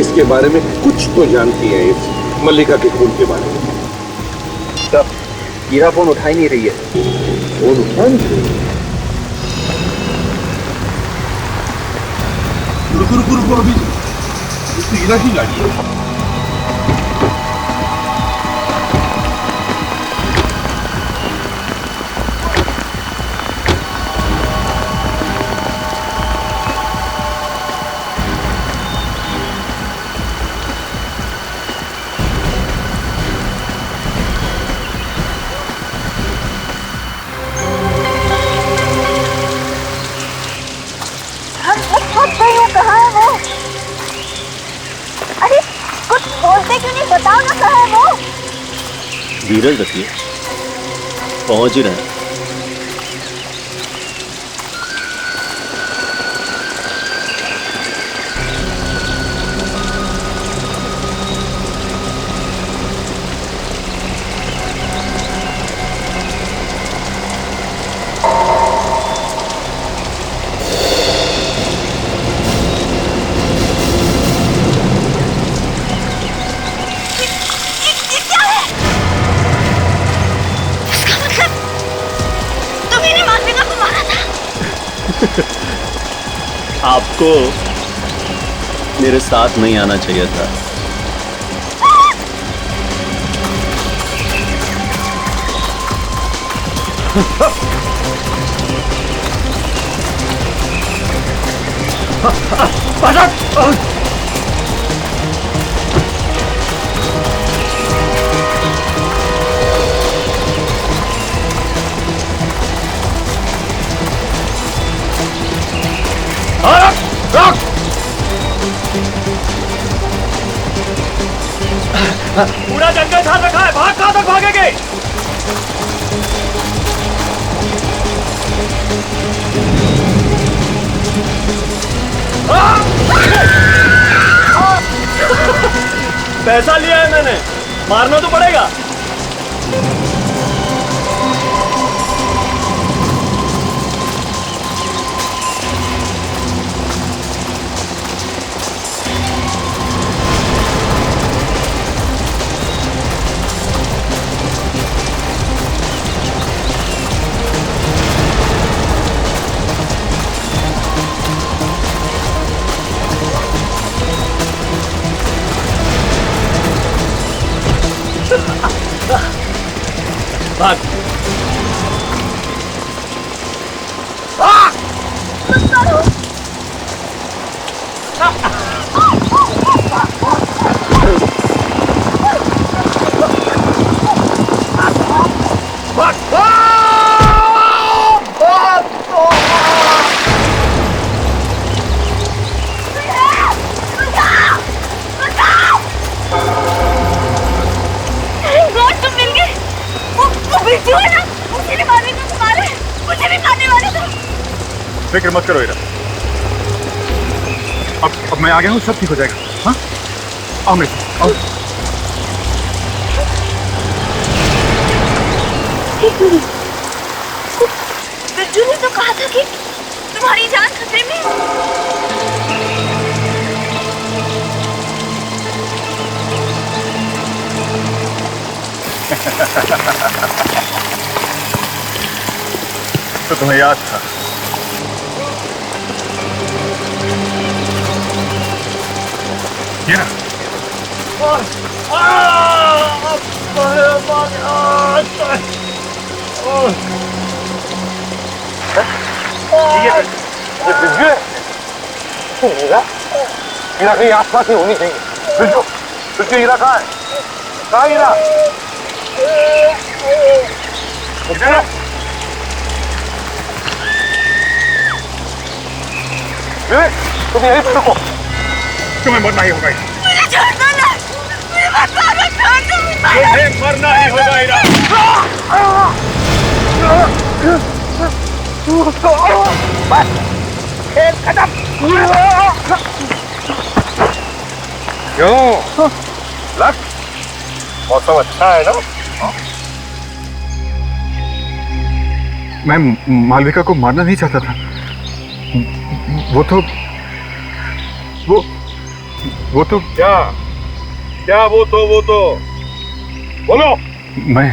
इसके बारे में कुछ तो जानती है, इस मल्लिका के खून के बारे में। तब हीरा फोन उठा ही नहीं रही है। फोन उठा नहीं रही? रुको, अभी तो हीरा की गाड़ी है। कहाँ है वो? अरे कुछ बोलते क्यों नहीं, बताओ ना कहाँ है वो? धीरज रखिए, पहुंच ही रहे हैं। आपको मेरे साथ नहीं आना चाहिए था। पूरा जंगल खान रखा है, भाग कहां तक भागेंगे? पैसा लिया है मैंने, मारना तो पड़ेगा। भी खाने वाले थे। फिक्र मत करो हीरा, अब मैं आ गया हूँ, सब ठीक हो जाएगा। हाँ, आओ मेरे साथ, आओ। एक मिनट, बिरजू ने तो कहा था कि तुम्हारी जान खतरे में है। तो तुम्हें याद था। ये ना, ये बिरजू है? हीरा कहीं आसपास ही होनी चाहिए। बिरजू, बिरजू, हीरा कहाँ है? कहाँ हीरा? विवेक, तुम यहीं पे रुको। तुम्हें मरना ही होगा। मुझे छोड़ दो ना, मुझे मत छोड़ दो। तुम्हें मरना ही होगा हीरा। बस, खेल खत्म। क्यों? लक, मौसम अच्छा है ना? मैं मालविका को मारना नहीं चाहता था। वो तो क्या वो तो बोलो। मैं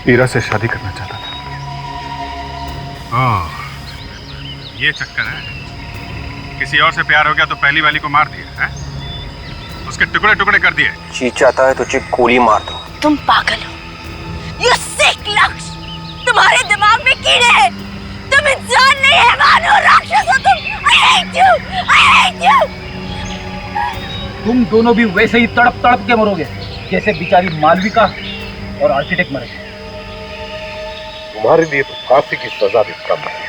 हीरा से शादी करना चाहता था। ये चक्कर है। किसी और से प्यार हो गया तो पहली वाली को मार दिया है? उसके टुकड़े टुकड़े कर दिए। जी चाहता है तो जी गोली मार दो। तुम पागल हो, You sick लक्ष्य, तुम्हारे दिमाग में कीड़े हैं। तुम इंसान नहीं, हैवान हो, राक्षस हो तुम। I hate you, I hate you। तुम दोनों भी वैसे ही तड़प तड़प के मरोगे जैसे बेचारी मालविका और आर्किटेक्ट मरे। तुम्हारे लिए तो फांसी की सजा भी कम है।